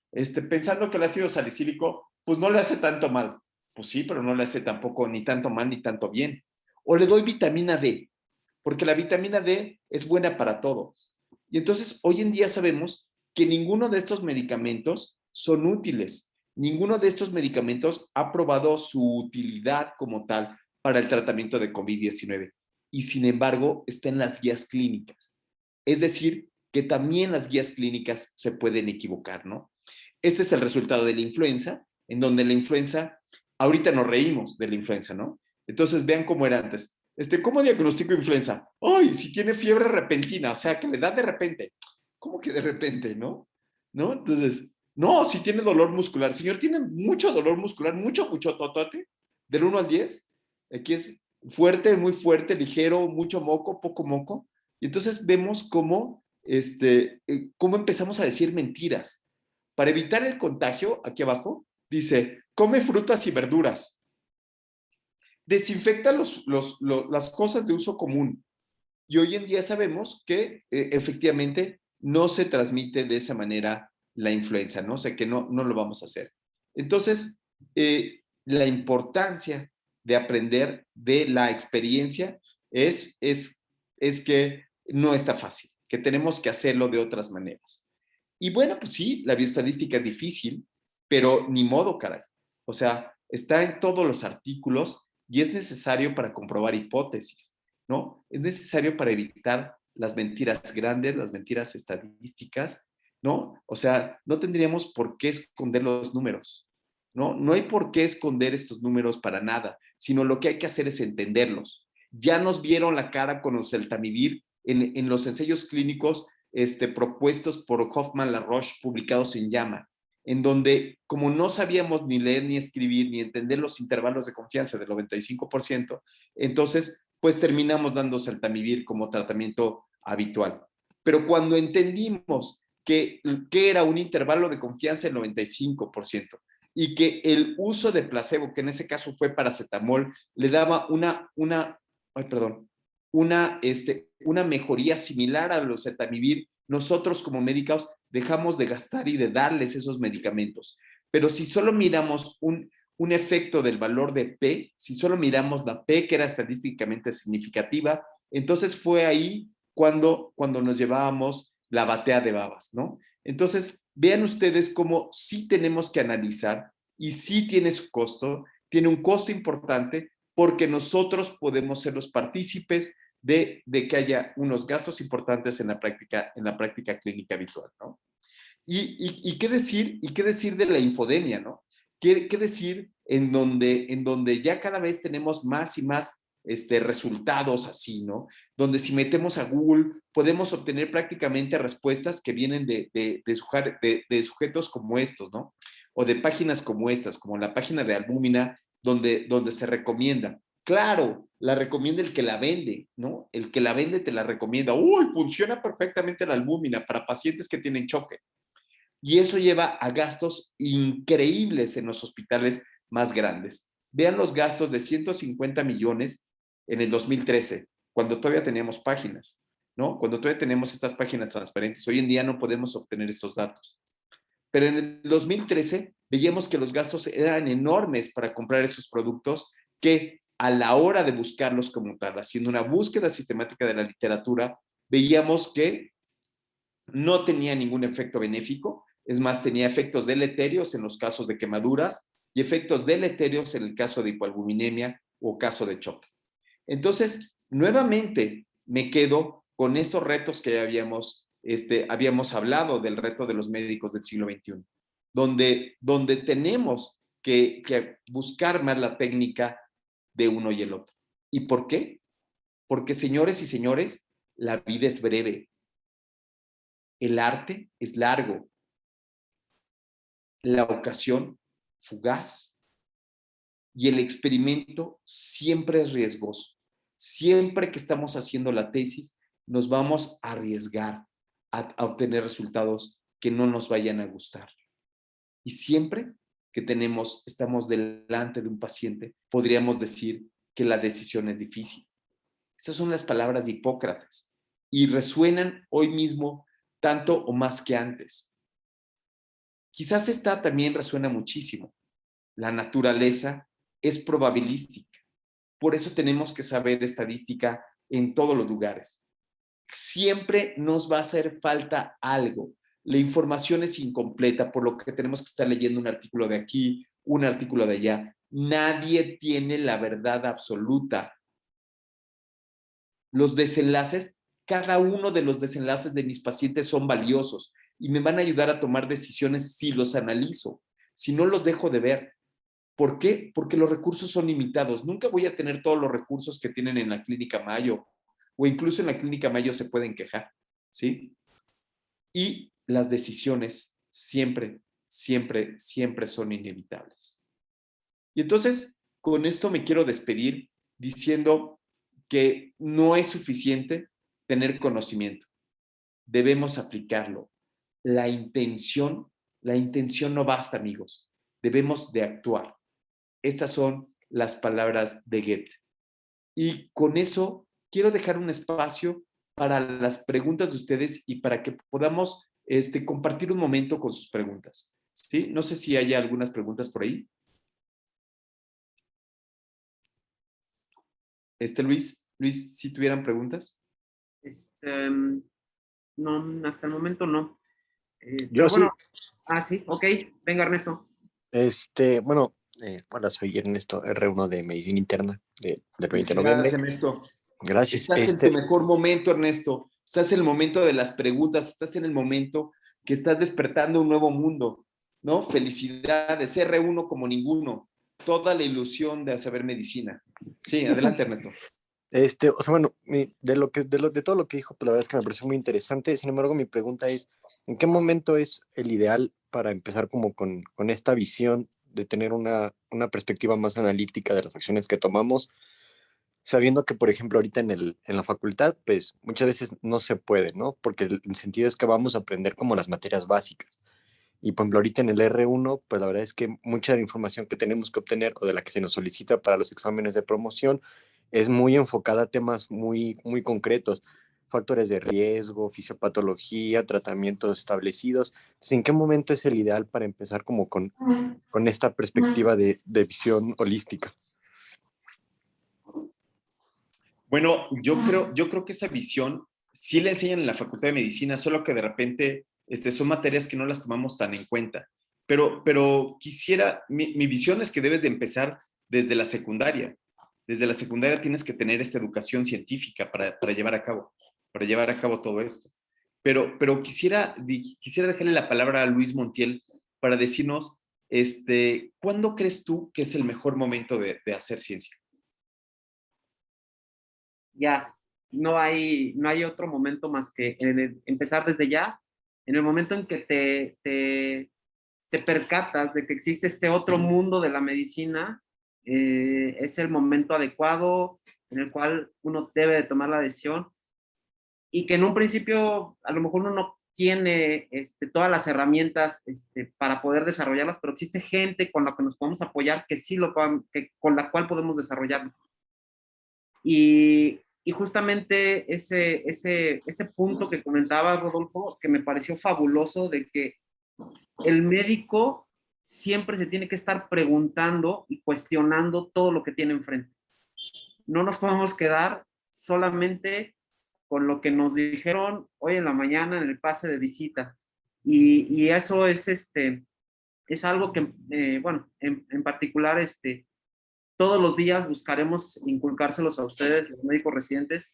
Pensando que el ácido salicílico, pues no le hace tanto mal. Pues sí, pero no le hace tampoco ni tanto mal ni tanto bien. O le doy vitamina D, porque la vitamina D es buena para todos. Y entonces, hoy en día sabemos que ninguno de estos medicamentos son útiles. Ninguno de estos medicamentos ha probado su utilidad como tal para el tratamiento de COVID-19. Y sin embargo, está en las guías clínicas. Es decir, que también las guías clínicas se pueden equivocar, ¿no? Este es el resultado de la influenza, en donde la influenza, ahorita nos reímos de la influenza, ¿no? Entonces, vean cómo era antes. ¿Cómo diagnostico influenza? ¡Ay, si tiene fiebre repentina! O sea, que le da de repente. ¿Cómo que de repente, no? ¿No? Entonces, no, si tiene dolor muscular. Señor, tiene mucho dolor muscular, mucho totote, del 1 al 10. Aquí es fuerte, muy fuerte, ligero, mucho moco, poco moco. Y entonces vemos cómo empezamos a decir mentiras. Para evitar el contagio, aquí abajo, dice, come frutas y verduras. Desinfecta las cosas de uso común. Y hoy en día sabemos que efectivamente no se transmite de esa manera la influenza, ¿no? O sea que no lo vamos a hacer. Entonces, la importancia de aprender de la experiencia es que no está fácil, que tenemos que hacerlo de otras maneras. Y bueno, pues sí, la bioestadística es difícil, pero ni modo, caray. O sea, está en todos los artículos y es necesario para comprobar hipótesis, ¿no? Es necesario para evitar las mentiras grandes, las mentiras estadísticas, ¿no? O sea, no tendríamos por qué esconder los números, ¿no? No hay por qué esconder estos números para nada, sino lo que hay que hacer es entenderlos. Ya nos vieron la cara con los Celtamivir en los ensayos clínicos propuestos por Hoffman-LaRoche, publicados en JAMA, en donde, como no sabíamos ni leer ni escribir ni entender los intervalos de confianza del 95%, entonces, pues terminamos dando Celtamivir como tratamiento habitual. Pero cuando entendimos que era un intervalo de confianza del 95% y que el uso de placebo, que en ese caso fue paracetamol, le daba una mejoría similar a los Celtamivir, nosotros como médicos dejamos de gastar y de darles esos medicamentos. Pero si solo miramos un efecto del valor de P, si solo miramos la P que era estadísticamente significativa, entonces fue ahí cuando nos llevábamos la batea de babas, ¿no? Entonces, vean ustedes cómo sí tenemos que analizar y sí tiene su costo, tiene un costo importante porque nosotros podemos ser los partícipes de que haya unos gastos importantes en la práctica clínica habitual, ¿no? ¿Y qué decir de la infodemia, ¿no? ¿Qué decir en donde ya cada vez tenemos más y más resultados así, ¿no? Donde si metemos a Google podemos obtener prácticamente respuestas que vienen de sujetos como estos, ¿no? O de páginas como estas, como la página de Albúmina, donde se recomienda. Claro, la recomienda el que la vende, ¿no? El que la vende te la recomienda. ¡Uy! Funciona perfectamente la albúmina para pacientes que tienen choque. Y eso lleva a gastos increíbles en los hospitales más grandes. Vean los gastos de 150 millones en el 2013, cuando todavía teníamos páginas, ¿no? Cuando todavía tenemos estas páginas transparentes. Hoy en día no podemos obtener estos datos. Pero en el 2013 veíamos que los gastos eran enormes para comprar esos productos que a la hora de buscarlos como tal, haciendo una búsqueda sistemática de la literatura, veíamos que no tenía ningún efecto benéfico, es más, tenía efectos deleterios en los casos de quemaduras y efectos deleterios en el caso de hipoalbuminemia o caso de choque. Entonces, nuevamente me quedo con estos retos que ya habíamos hablado del reto de los médicos del siglo XXI, donde tenemos que buscar más la técnica de uno y el otro. ¿Y por qué? Porque, señores y señores, la vida es breve, el arte es largo, la ocasión fugaz y el experimento siempre es riesgoso. Siempre que estamos haciendo la tesis, nos vamos a arriesgar a obtener resultados que no nos vayan a gustar. Y siempre que estamos delante de un paciente, podríamos decir que la decisión es difícil. Esas son las palabras de Hipócrates y resuenan hoy mismo tanto o más que antes. Quizás esta también resuena muchísimo. La naturaleza es probabilística. Por eso tenemos que saber estadística en todos los lugares. Siempre nos va a hacer falta algo. La información es incompleta, por lo que tenemos que estar leyendo un artículo de aquí, un artículo de allá. Nadie tiene la verdad absoluta. Los desenlaces, cada uno de los desenlaces de mis pacientes son valiosos y me van a ayudar a tomar decisiones si los analizo, si no los dejo de ver. ¿Por qué? Porque los recursos son limitados. Nunca voy a tener todos los recursos que tienen en la Clínica Mayo, o incluso en la Clínica Mayo se pueden quejar, ¿sí? Y las decisiones siempre, siempre, siempre son inevitables. Y entonces, con esto me quiero despedir diciendo que no es suficiente tener conocimiento. Debemos aplicarlo. La intención no basta, amigos. Debemos de actuar. Estas son las palabras de Goethe. Y con eso quiero dejar un espacio para las preguntas de ustedes y para que podamos compartir un momento con sus preguntas. ¿Sí? No sé si hay algunas preguntas por ahí. Luis, si tuvieran preguntas. No, hasta el momento no. Yo Pero bueno, sí, sí, ok. Venga, Ernesto. bueno, hola, soy Ernesto R1 de Medicina Interna del 20 de Felicidades, noviembre. Ernesto. Gracias. Estás en tu mejor momento, Ernesto. Estás en el momento de las preguntas, estás en el momento que estás despertando un nuevo mundo, ¿no? Felicidades, R1 como ninguno. Toda la ilusión de saber medicina. Sí, adelante, Ernesto. O sea, bueno, de todo lo que dijo, pues la verdad es que me pareció muy interesante. Sin embargo, mi pregunta es, ¿en qué momento es el ideal para empezar como con esta visión de tener una perspectiva más analítica de las acciones que tomamos, sabiendo que, por ejemplo, ahorita en la facultad, pues muchas veces no se puede, ¿no? Porque el sentido es que vamos a aprender como las materias básicas. Y por ejemplo, ahorita en el R1, pues la verdad es que mucha de la información que tenemos que obtener o de la que se nos solicita para los exámenes de promoción es muy enfocada a temas muy, muy concretos, factores de riesgo, fisiopatología, tratamientos establecidos. Entonces, ¿en qué momento es el ideal para empezar como con esta perspectiva de visión holística? Bueno, yo creo que esa visión sí la enseñan en la Facultad de Medicina, solo que de repente son materias que no las tomamos tan en cuenta. Pero quisiera, mi visión es que debes de empezar desde la secundaria. Desde la secundaria tienes que tener esta educación científica para llevar a cabo todo esto. Pero quisiera dejarle la palabra a Luis Montiel para decirnos, ¿cuándo crees tú que es el mejor momento de hacer ciencia? Ya, no hay otro momento más que empezar desde ya, en el momento en que te percatas de que existe este otro mundo de la medicina, es el momento adecuado en el cual uno debe de tomar la decisión y que en un principio a lo mejor uno no tiene todas las herramientas para poder desarrollarlas, pero existe gente con la que nos podemos apoyar que sí con la cual podemos desarrollarlo. Y justamente ese punto que comentaba Rodolfo, que me pareció fabuloso, de que el médico siempre se tiene que estar preguntando y cuestionando todo lo que tiene enfrente. No nos podemos quedar solamente con lo que nos dijeron hoy en la mañana en el pase de visita. Y eso es algo que, bueno, en particular, todos los días buscaremos inculcárselos a ustedes, los médicos residentes,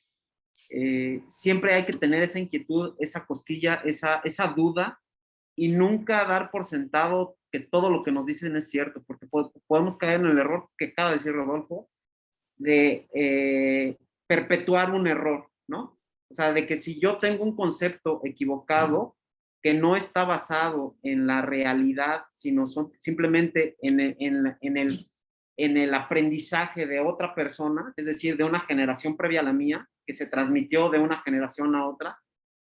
siempre hay que tener esa inquietud, esa cosquilla, esa duda, y nunca dar por sentado que todo lo que nos dicen es cierto, porque podemos caer en el error que acaba de decir Rodolfo, de perpetuar un error, ¿no? O sea, de que si yo tengo un concepto equivocado que no está basado en la realidad, sino simplemente en el aprendizaje de otra persona, es decir, de una generación previa a la mía, que se transmitió de una generación a otra,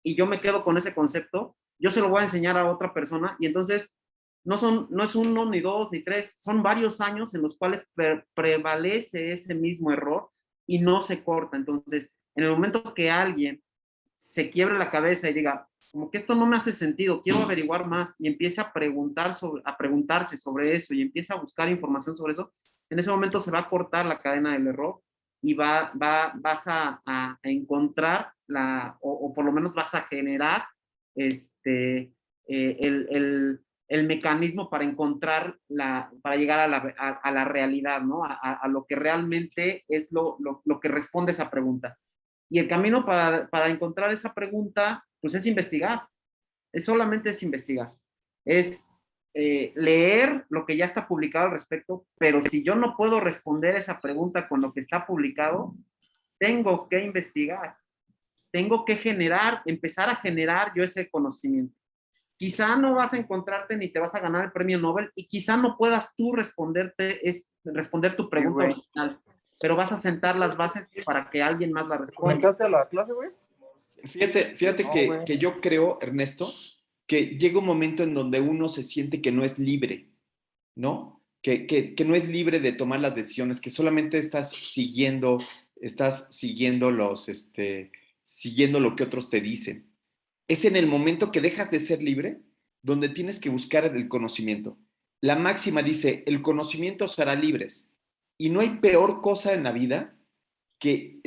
y yo me quedo con ese concepto, yo se lo voy a enseñar a otra persona, y entonces no es uno, ni dos, ni tres, son varios años en los cuales prevalece ese mismo error y no se corta. Entonces, en el momento que alguien se quiebre la cabeza y diga, como que esto no me hace sentido, quiero averiguar más, y empiece a preguntarse sobre eso y empieza a buscar información sobre eso, en ese momento se va a cortar la cadena del error y vas a encontrar o por lo menos vas a generar este, el mecanismo para para llegar a la realidad, ¿no? A lo que realmente es lo que responde esa pregunta. Y el camino para encontrar esa pregunta, pues es investigar. Solamente es investigar. Es leer lo que ya está publicado al respecto, pero si yo no puedo responder esa pregunta con lo que está publicado, tengo que investigar. Tengo que empezar a generar yo ese conocimiento. Quizá no vas a encontrarte ni te vas a ganar el premio Nobel y quizá no puedas tú responder tu pregunta original, pero vas a sentar las bases para que alguien más la responda. ¿Comentaste a la clase, güey? Fíjate No, que yo creo, Ernesto, que llega un momento en donde uno se siente que no es libre, ¿no? Que no es libre de tomar las decisiones, que solamente estás siguiendo lo que otros te dicen. Es en el momento que dejas de ser libre donde tienes que buscar el conocimiento. La máxima dice, el conocimiento os hará libres. Y no hay peor cosa en la vida que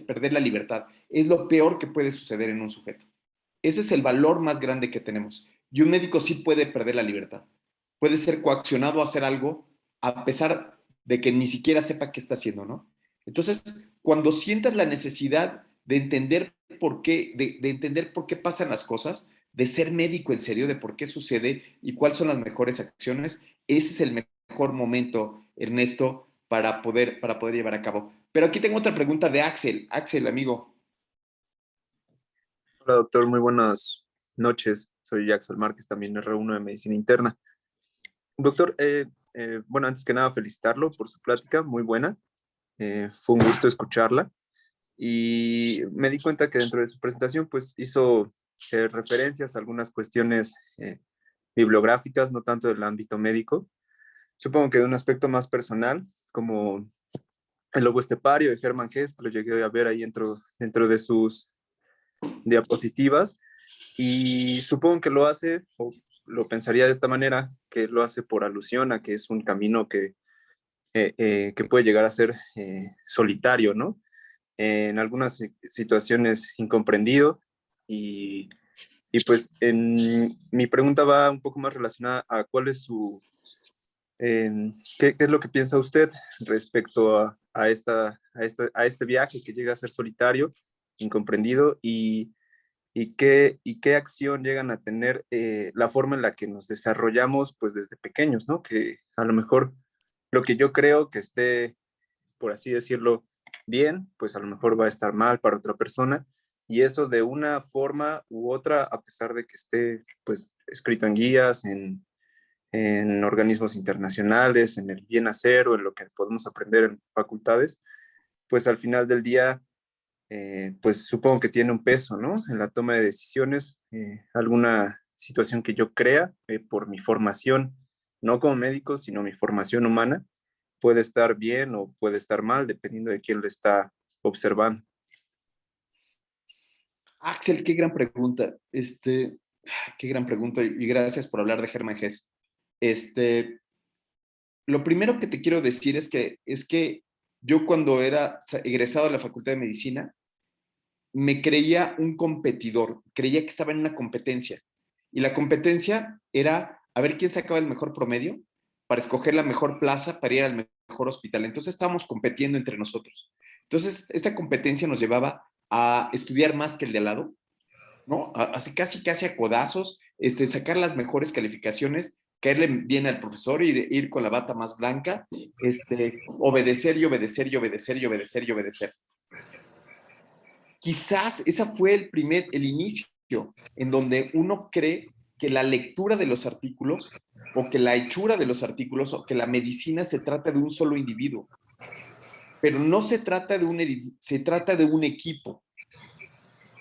perder la libertad. Es lo peor que puede suceder en un sujeto. Ese es el valor más grande que tenemos. Y un médico sí puede perder la libertad. Puede ser coaccionado a hacer algo a pesar de que ni siquiera sepa qué está haciendo, ¿no? Entonces, cuando sientas la necesidad de entender de entender por qué pasan las cosas, de ser médico en serio, de por qué sucede y cuáles son las mejores acciones, ese es el mejor momento, Ernesto, para poder llevar a cabo. Pero aquí tengo otra pregunta de Axel. Axel, amigo. Hola, doctor, muy buenas noches. Soy Axel Márquez, también R1 de Medicina Interna. Doctor, bueno, antes que nada, felicitarlo por su plática, muy buena. Fue un gusto escucharla. Y me di cuenta que dentro de su presentación, pues, hizo referencias a algunas cuestiones bibliográficas, no tanto del ámbito médico. Supongo que de un aspecto más personal, como el lobo estepario de Hermann Hesse, lo llegué a ver ahí dentro de sus diapositivas. Y supongo que lo hace, o lo pensaría de esta manera, que lo hace por alusión a que es un camino que puede llegar a ser solitario, ¿no? En algunas situaciones incomprendido. Y, pues mi pregunta va un poco más relacionada a cuál es qué es lo que piensa usted respecto a este viaje que llega a ser solitario, incomprendido, y qué acción llegan a tener la forma en la que nos desarrollamos pues desde pequeños, ¿no? Que a lo mejor lo que yo creo que esté, por así decirlo, bien, pues a lo mejor va a estar mal para otra persona, y eso de una forma u otra, a pesar de que esté pues escrito en guías, en organismos internacionales, en el bien hacer o en lo que podemos aprender en facultades, pues al final del día pues supongo que tiene un peso, ¿no? En la toma de decisiones, alguna situación que yo crea por mi formación, no como médico, sino mi formación humana, puede estar bien o puede estar mal, dependiendo de quién lo está observando. Axel, qué gran pregunta. Qué gran pregunta y gracias por hablar de Hermann Hesse. Lo primero que te quiero decir es que yo cuando era egresado de la Facultad de Medicina, me creía un competidor, creía que estaba en una competencia. Y la competencia era a ver quién sacaba el mejor promedio para escoger la mejor plaza para ir al mejor hospital. Entonces estábamos compitiendo entre nosotros. Entonces, esta competencia nos llevaba a estudiar más que el de al lado, ¿no? Así casi a codazos, sacar las mejores calificaciones, caerle bien al profesor, ir con la bata más blanca, obedecer y obedecer y obedecer y obedecer y obedecer. Quizás ese fue el inicio en donde uno cree que la lectura de los artículos o que la hechura de los artículos o que la medicina se trata de un solo individuo, pero no se trata de se trata de un equipo.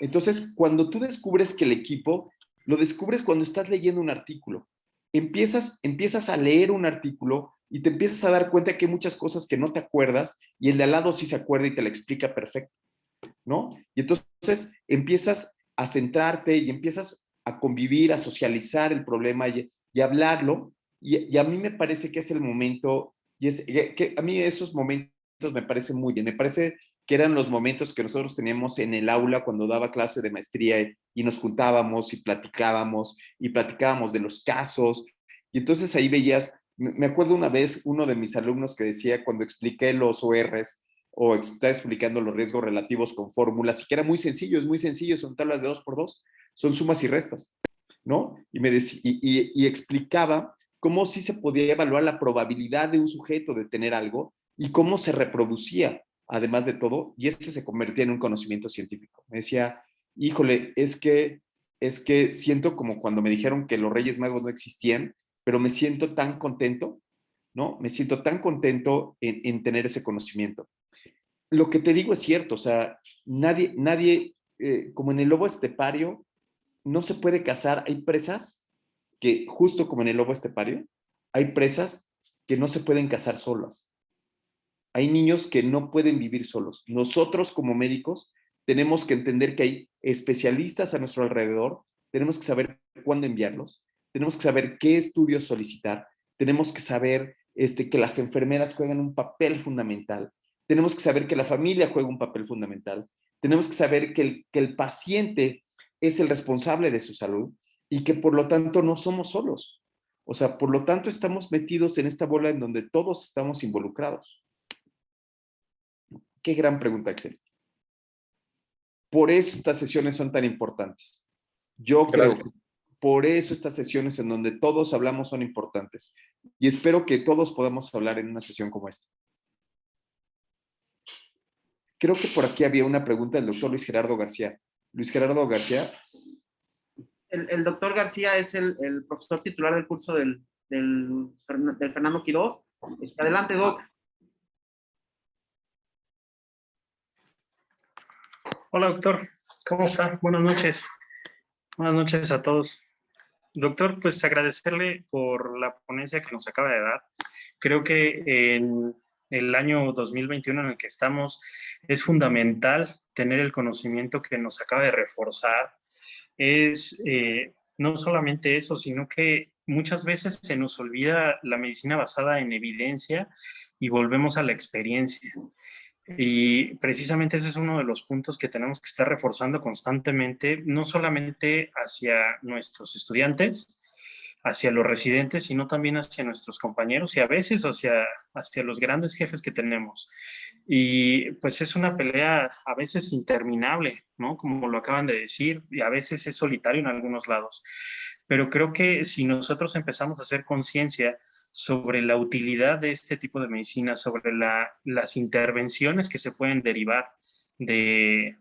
Entonces, cuando tú descubres que el equipo, lo descubres cuando estás leyendo un artículo. Empiezas a leer un artículo y te empiezas a dar cuenta que hay muchas cosas que no te acuerdas y el de al lado sí se acuerda y te la explica perfecto, ¿no? Y entonces empiezas a centrarte y empiezas a convivir, a socializar el problema y hablarlo. Y a mí me parece que es el momento, que a mí esos momentos me parecen muy bien. Me parece que eran los momentos que nosotros teníamos en el aula cuando daba clase de maestría y nos juntábamos y platicábamos de los casos. Y entonces ahí veías, me acuerdo una vez uno de mis alumnos que decía cuando expliqué los ORs o estaba explicando los riesgos relativos con fórmulas y que era es muy sencillo, son tablas de 2x2, son sumas y restas, ¿no? Y explicaba cómo sí se podía evaluar la probabilidad de un sujeto de tener algo y cómo se reproducía, además de todo, y eso se convertía en un conocimiento científico. Me decía, híjole, es que siento como cuando me dijeron que los Reyes Magos no existían, pero me siento tan contento, ¿no? Me siento tan contento en tener ese conocimiento. Lo que te digo es cierto, o sea, como en el lobo estepario, no se puede cazar. Hay presas que, justo como en el lobo estepario, hay presas que no se pueden cazar solas. Hay niños que no pueden vivir solos. Nosotros como médicos tenemos que entender que hay especialistas a nuestro alrededor, tenemos que saber cuándo enviarlos, tenemos que saber qué estudios solicitar, tenemos que saber que las enfermeras juegan un papel fundamental, tenemos que saber que la familia juega un papel fundamental, tenemos que saber que el paciente es el responsable de su salud y que por lo tanto no somos solos. O sea, por lo tanto estamos metidos en esta bola en donde todos estamos involucrados. Qué gran pregunta, Axel. Por eso estas sesiones son tan importantes. Yo creo que por eso estas sesiones en donde todos hablamos son importantes. Y espero que todos podamos hablar en una sesión como esta. Creo que por aquí había una pregunta del doctor Luis Gerardo García. Luis Gerardo García. El doctor García es el profesor titular del curso del Fernando Quirós. Adelante, Doc. Hola, doctor. ¿Cómo está? Buenas noches. Buenas noches a todos. Doctor, pues agradecerle por la ponencia que nos acaba de dar. Creo que en el año 2021 en el que estamos es fundamental tener el conocimiento que nos acaba de reforzar. Es no solamente eso, sino que muchas veces se nos olvida la medicina basada en evidencia y volvemos a la experiencia. Y precisamente ese es uno de los puntos que tenemos que estar reforzando constantemente, no solamente hacia nuestros estudiantes, hacia los residentes, sino también hacia nuestros compañeros y a veces hacia los grandes jefes que tenemos. Y pues es una pelea a veces interminable, ¿no? Como lo acaban de decir, y a veces es solitario en algunos lados. Pero creo que si nosotros empezamos a hacer conciencia sobre la utilidad de este tipo de medicina, sobre las intervenciones que se pueden derivar de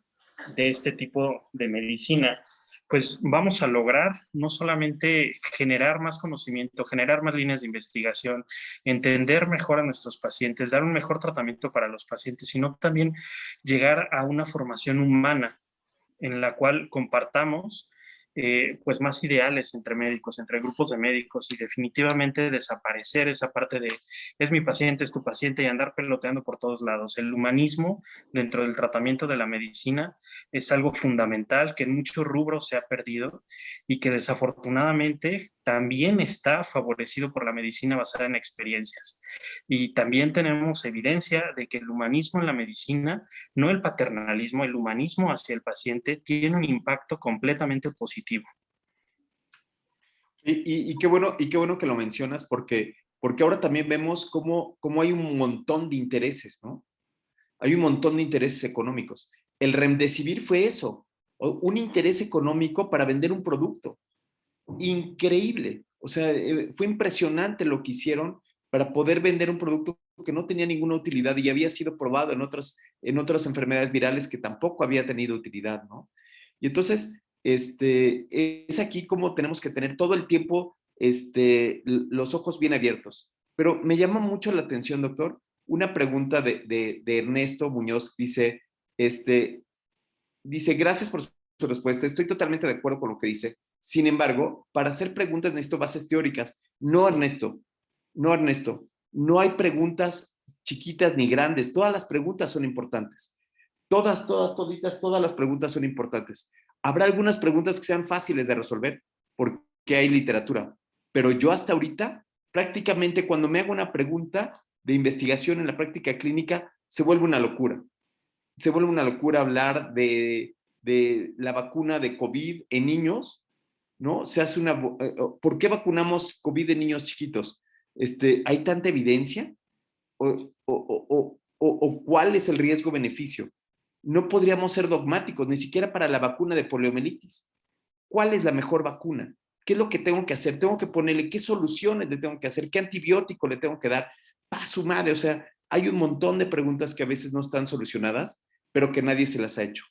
este tipo de medicina, pues vamos a lograr no solamente generar más conocimiento, generar más líneas de investigación, entender mejor a nuestros pacientes, dar un mejor tratamiento para los pacientes, sino también llegar a una formación humana en la cual compartamos pues más ideales entre médicos, entre grupos de médicos y definitivamente desaparecer esa parte de es mi paciente, es tu paciente y andar peloteando por todos lados. El humanismo dentro del tratamiento de la medicina es algo fundamental que en muchos rubros se ha perdido y que desafortunadamente también está favorecido por la medicina basada en experiencias. Y también tenemos evidencia de que el humanismo en la medicina, no el paternalismo, el humanismo hacia el paciente tiene un impacto completamente positivo. Y qué bueno que lo mencionas porque ahora también vemos cómo hay un montón de intereses, ¿no? hay un montón de intereses económicos. El Remdesivir fue eso, un interés económico para vender un producto. Increíble. O sea, fue impresionante lo que hicieron para poder vender un producto que no tenía ninguna utilidad y había sido probado en otras enfermedades virales que tampoco había tenido utilidad, ¿no? Y entonces, es aquí como tenemos que tener todo el tiempo los ojos bien abiertos. Pero me llama mucho la atención, doctor, una pregunta de Ernesto Muñoz. Dice, gracias por su respuesta, estoy totalmente de acuerdo con lo que dice. Sin embargo, para hacer preguntas necesito bases teóricas. No, Ernesto, no, Ernesto, no hay preguntas chiquitas ni grandes, todas las preguntas son importantes. Todas las preguntas son importantes. Habrá algunas preguntas que sean fáciles de resolver porque hay literatura, pero yo hasta ahorita, prácticamente cuando me hago una pregunta de investigación en la práctica clínica, se vuelve una locura. Se vuelve una locura hablar de la vacuna de COVID en niños, ¿no? Se hace ¿por qué vacunamos COVID en niños chiquitos? ¿Hay tanta evidencia? ¿O cuál es el riesgo-beneficio? No podríamos ser dogmáticos, ni siquiera para la vacuna de poliomielitis. ¿Cuál es la mejor vacuna? ¿Qué es lo que tengo que hacer? Tengo que ponerle qué soluciones le tengo que hacer, qué antibiótico le tengo que dar. ¡Pa su madre! O sea, hay un montón de preguntas que a veces no están solucionadas, pero que nadie se las ha hecho.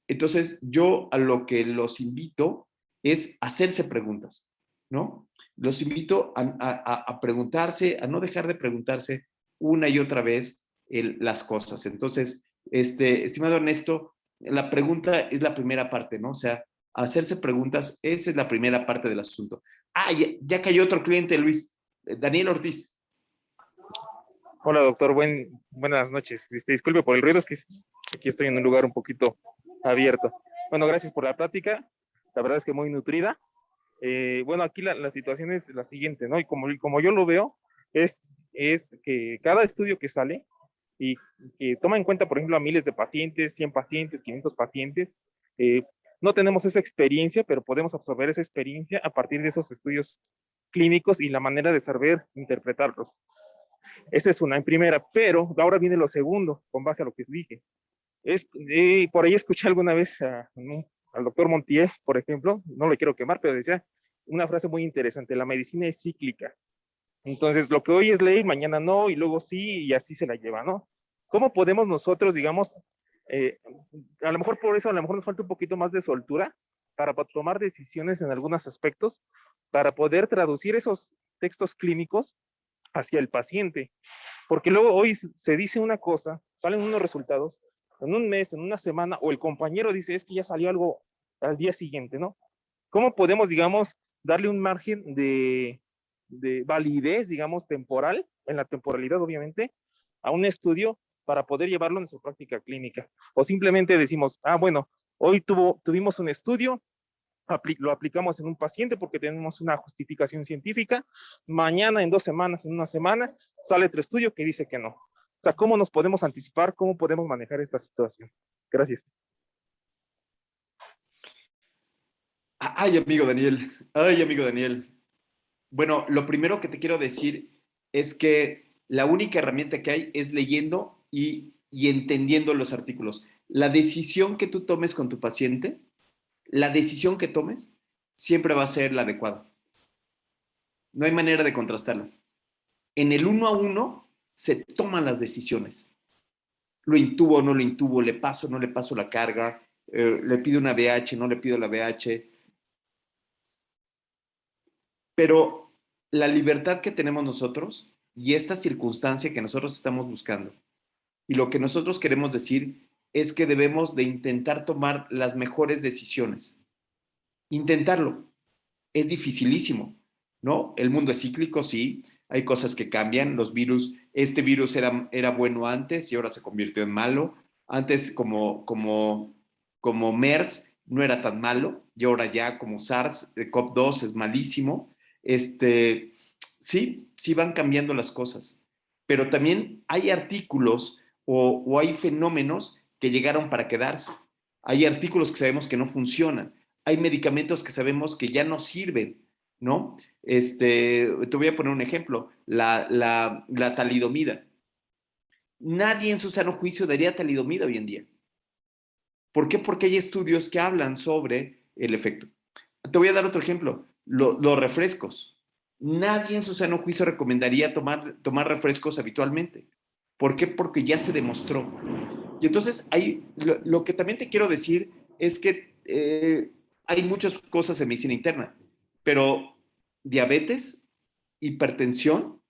Entonces, yo a lo que los invito es hacerse preguntas, ¿no? Los invito a preguntarse, a no dejar de preguntarse una y otra vez las cosas. Entonces, estimado Ernesto, la pregunta es la primera parte, ¿no? O sea, hacerse preguntas, esa es la primera parte del asunto. Ah, ya cayó otro cliente, Luis. Daniel Ortiz. Hola, doctor. Buenas noches. Disculpe por el ruido, es que aquí estoy en un lugar un poquito abierto. Bueno, gracias por la plática. La verdad es que muy nutrida. Bueno, aquí la situación es la siguiente, ¿no? Y como yo lo veo, es que cada estudio que sale y que toma en cuenta, por ejemplo, a miles de pacientes, 100 pacientes, 500 pacientes, no tenemos esa experiencia, pero podemos absorber esa experiencia a partir de esos estudios clínicos y la manera de saber interpretarlos. Esa es una en primera, pero ahora viene lo segundo, con base a lo que dije. Por ahí escuché alguna vez al doctor Montiel, por ejemplo, no lo quiero quemar, pero decía una frase muy interesante: la medicina es cíclica. Entonces, lo que hoy es ley, mañana no, y luego sí, y así se la lleva, ¿no? ¿Cómo podemos nosotros, digamos, a lo mejor por eso, a lo mejor nos falta un poquito más de soltura para tomar decisiones en algunos aspectos, para poder traducir esos textos clínicos hacia el paciente? Porque luego hoy se dice una cosa, salen unos resultados, en un mes, en una semana, o el compañero dice, es que ya salió algo al día siguiente, ¿no? ¿Cómo podemos, digamos, darle un margen de validez, digamos, temporal, en la temporalidad, obviamente, a un estudio para poder llevarlo en su práctica clínica? O simplemente decimos, bueno, hoy tuvimos un estudio, lo aplicamos en un paciente porque tenemos una justificación científica, mañana, en 2 semanas, en una semana, sale otro estudio que dice que no. O sea, ¿cómo nos podemos anticipar? ¿Cómo podemos manejar esta situación? Gracias. Ay, amigo Daniel. Ay, amigo Daniel. Bueno, lo primero que te quiero decir es que la única herramienta que hay es leyendo y entendiendo los artículos. La decisión que tú tomes con tu paciente, la decisión que tomes, siempre va a ser la adecuada. No hay manera de contrastarla. En el 1 a 1 se toman las decisiones. Lo intubo o no lo intubo, le paso o no le paso la carga, le pido una VH, no le pido la VH. Pero la libertad que tenemos nosotros y esta circunstancia que nosotros estamos buscando y lo que nosotros queremos decir es que debemos de intentar tomar las mejores decisiones. Intentarlo. Es dificilísimo, ¿no? El mundo es cíclico, sí. Hay cosas que cambian. Los virus, este virus era bueno antes y ahora se convirtió en malo. Antes como MERS no era tan malo y ahora ya como SARS, CoV-2 es malísimo. Sí van cambiando las cosas, pero también hay artículos o hay fenómenos que llegaron para quedarse. Hay artículos que sabemos que no funcionan. Hay medicamentos que sabemos que ya no sirven, ¿no? Te voy a poner un ejemplo, la talidomida. nadie en su sano juicio daría talidomida hoy en día. ¿Por qué? Porque hay estudios que hablan sobre el efecto. Te voy a dar otro ejemplo, los refrescos. Nadie en su sano juicio recomendaría tomar refrescos habitualmente. ¿Por qué? Porque ya se demostró. Y entonces lo que también te quiero decir es que hay muchas cosas en medicina interna, pero diabetes, hipertensión,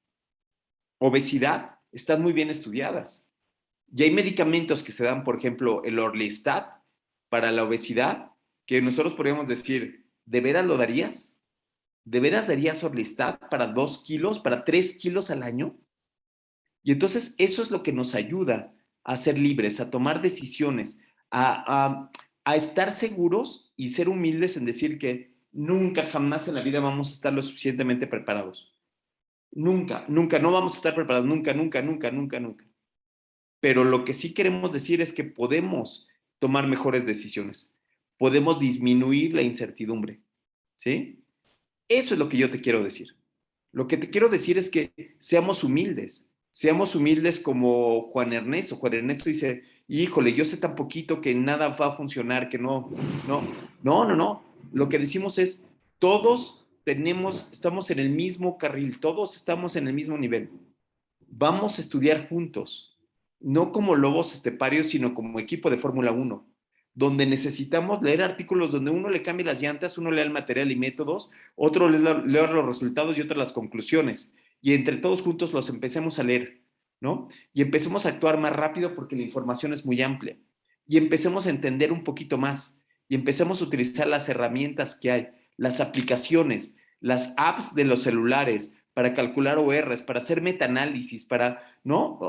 obesidad están muy bien estudiadas. Y hay medicamentos que se dan, por ejemplo, el Orlistat para la obesidad, que nosotros podríamos decir, ¿de veras lo darías? ¿De veras darías Orlistat para 2 kilos, para 3 kilos al año? Y entonces eso es lo que nos ayuda a ser libres, a tomar decisiones, a estar seguros y ser humildes en decir que nunca, jamás en la vida vamos a estar lo suficientemente preparados. Nunca, nunca, no vamos a estar preparados, nunca, nunca, nunca, nunca, nunca. Pero lo que sí queremos decir es que podemos tomar mejores decisiones, podemos disminuir la incertidumbre, ¿sí? Eso es lo que yo te quiero decir. Lo que te quiero decir es que seamos humildes como Juan Ernesto. Juan Ernesto dice, híjole, yo sé tan poquito que nada va a funcionar, que no. Lo que decimos es, todos estamos en el mismo carril, todos estamos en el mismo nivel. Vamos a estudiar juntos, no como lobos esteparios, sino como equipo de Fórmula 1, donde necesitamos leer artículos donde uno le cambie las llantas, uno lea el material y métodos, otro lea los resultados y otro las conclusiones. Y entre todos juntos los empecemos a leer, ¿no? Y empecemos a actuar más rápido porque la información es muy amplia. Y empecemos a entender un poquito más. Y empecemos a utilizar las herramientas que hay, las aplicaciones, las apps de los celulares para calcular ORs, para hacer metaanálisis, ¿no?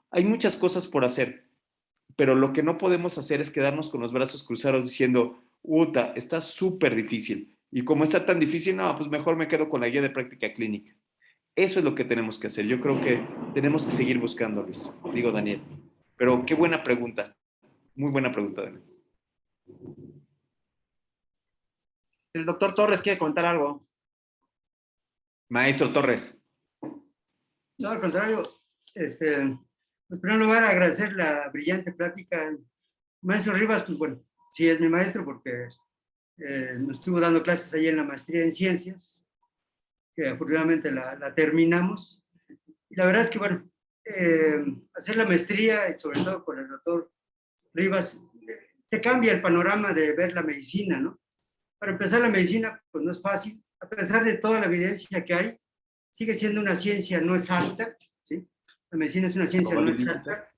Hay muchas cosas por hacer. Pero lo que no podemos hacer es quedarnos con los brazos cruzados diciendo, Uta, está súper difícil. Y como está tan difícil, no, pues mejor me quedo con la guía de práctica clínica. Eso es lo que tenemos que hacer. Yo creo que tenemos que seguir buscando, Luis. Digo, Daniel. Pero qué buena pregunta. Muy buena pregunta, Daniel. El doctor Torres quiere contar algo. Maestro Torres. No, al contrario, en primer lugar, agradecer la brillante plática. Maestro Rivas, pues bueno, sí es mi maestro porque nos estuvo dando clases ahí en la maestría en ciencias, que afortunadamente la terminamos. Y la verdad es que, bueno, hacer la maestría, y sobre todo con el doctor Rivas, te cambia el panorama de ver la medicina, ¿no? Para empezar, la medicina, pues no es fácil, a pesar de toda la evidencia que hay, sigue siendo una ciencia no exacta, ¿sí? La medicina es una ciencia no exacta.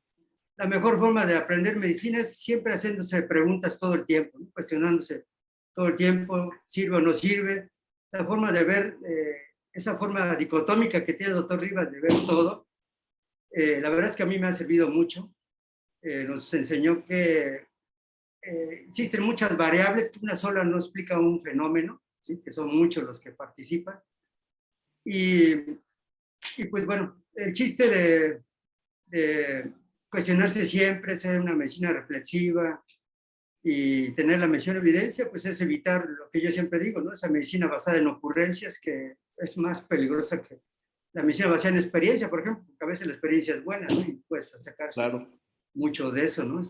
La mejor forma de aprender medicina es siempre haciéndose preguntas todo el tiempo, ¿no? Cuestionándose todo el tiempo, ¿sirve o no sirve? La forma de ver, esa forma dicotómica que tiene el doctor Rivas de ver todo, la verdad es que a mí me ha servido mucho. Nos enseñó que existen muchas variables, que una sola no explica un fenómeno, ¿sí? Que son muchos los que participan. Y pues bueno, el chiste de cuestionarse siempre, ser una medicina reflexiva y tener la mención evidencia, pues es evitar lo que yo siempre digo, ¿no? Esa medicina basada en ocurrencias que es más peligrosa que la medicina basada en experiencia, por ejemplo, porque a veces la experiencia es buena, ¿no? Y puedes sacarse mucho de eso, ¿no?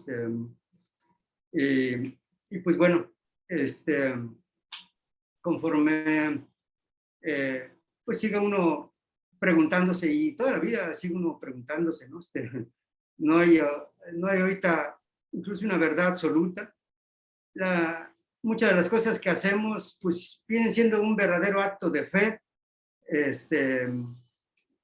Y pues bueno, conforme pues siga uno preguntándose, y toda la vida sigue uno preguntándose, ¿no? No hay ahorita incluso una verdad absoluta. Muchas de las cosas que hacemos pues vienen siendo un verdadero acto de fe,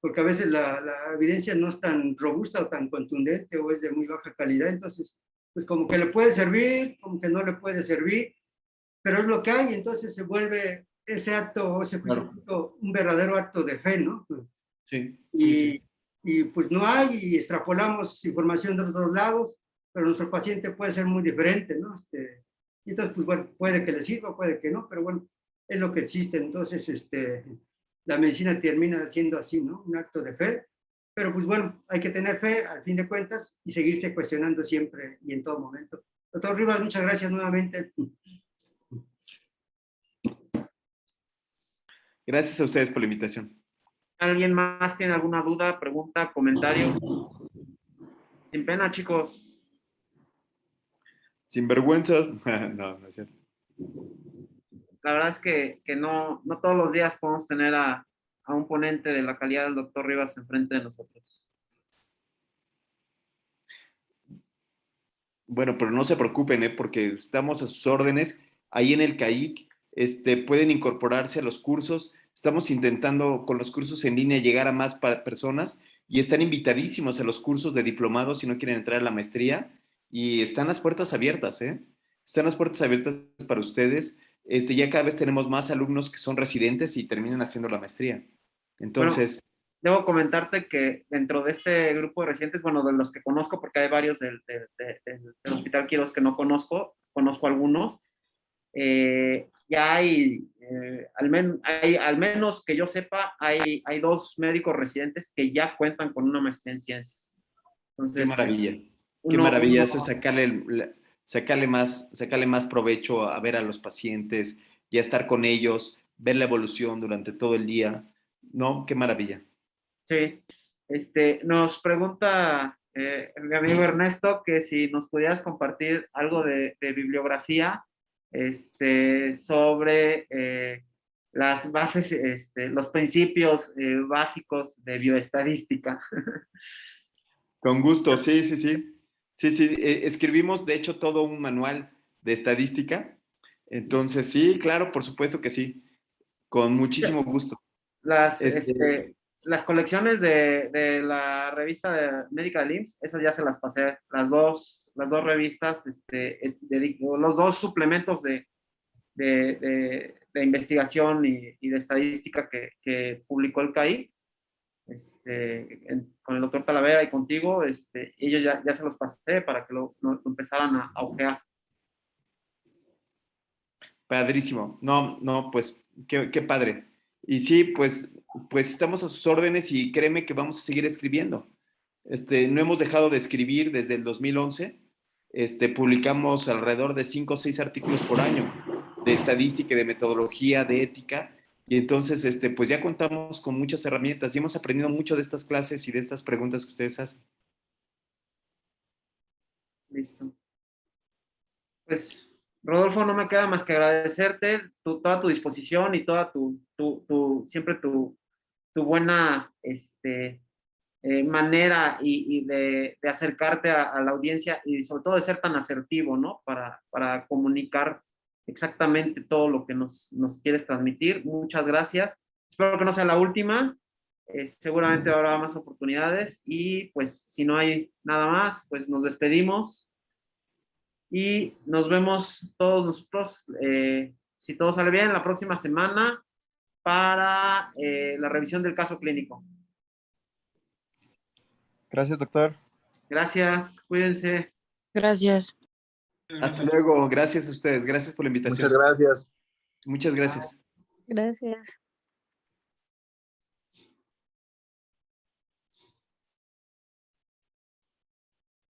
porque a veces la evidencia no es tan robusta o tan contundente o es de muy baja calidad, entonces pues como que le puede servir, como que no le puede servir, pero es lo que hay, entonces se vuelve ese acto o ese un verdadero acto de fe, ¿no? Sí. Y pues no hay, y extrapolamos información de otros lados, pero nuestro paciente puede ser muy diferente, ¿no? Y entonces, pues bueno, puede que le sirva, puede que no, pero bueno, es lo que existe. Entonces, la medicina termina siendo así, ¿no? Un acto de fe, pero pues bueno, hay que tener fe al fin de cuentas y seguirse cuestionando siempre y en todo momento. Doctor Rivas, muchas gracias nuevamente. Gracias a ustedes por la invitación. ¿Alguien más tiene alguna duda, pregunta, comentario? Sin pena, chicos. Sin vergüenza. No, no es cierto. La verdad es que no todos los días podemos tener a un ponente de la calidad del doctor Rivas enfrente de nosotros. Bueno, pero no se preocupen, porque estamos a sus órdenes. Ahí en el CAIC pueden incorporarse a los cursos. Estamos intentando con los cursos en línea llegar a más personas y están invitadísimos a los cursos de diplomado si no quieren entrar a la maestría. Y están las puertas abiertas, ¿eh? Están las puertas abiertas para ustedes. Ya cada vez tenemos más alumnos que son residentes y terminan haciendo la maestría. Entonces, debo comentarte que dentro de este grupo de residentes, bueno, de los que conozco, porque hay varios del Hospital Quirós que no conozco algunos, ya hay, al menos que yo sepa, hay 2 médicos residentes que ya cuentan con una maestría en ciencias. Entonces, qué maravilla. Qué maravilla eso, sacarle más provecho a ver a los pacientes y a estar con ellos, ver la evolución durante todo el día. No, qué maravilla. Sí, nos pregunta mi amigo Ernesto que si nos pudieras compartir algo de bibliografía sobre las bases, los principios básicos de bioestadística. Con gusto, sí, sí, sí. Sí, sí, escribimos de hecho todo un manual de estadística. Entonces, sí, claro, por supuesto que sí. Con muchísimo gusto. Las colecciones de la revista médica del IMSS, esas ya se las pasé, las dos revistas, los 2 suplementos de investigación y de estadística que publicó el CAI, con el doctor Talavera y contigo, ellos ya se los pasé para que lo empezaran a ojear. Padrísimo. No, no, pues qué padre. Y sí, pues estamos a sus órdenes y créeme que vamos a seguir escribiendo. No hemos dejado de escribir desde el 2011. Publicamos alrededor de 5 o 6 artículos por año de estadística, de metodología, de ética. Y entonces, pues ya contamos con muchas herramientas y hemos aprendido mucho de estas clases y de estas preguntas que ustedes hacen. Listo. Pues, Rodolfo, no me queda más que agradecerte toda tu disposición y toda siempre tu buena manera y de acercarte a la audiencia y sobre todo de ser tan asertivo, ¿no? Para comunicar exactamente todo lo que nos quieres transmitir. Muchas gracias. Espero que no sea la última. Seguramente habrá más oportunidades y pues si no hay nada más, pues nos despedimos y nos vemos todos nosotros, si todo sale bien, la próxima semana para la revisión del caso clínico. Gracias, doctor. Gracias, cuídense. Gracias. Hasta luego. Gracias a ustedes. Gracias por la invitación. Muchas gracias. Muchas gracias. Gracias.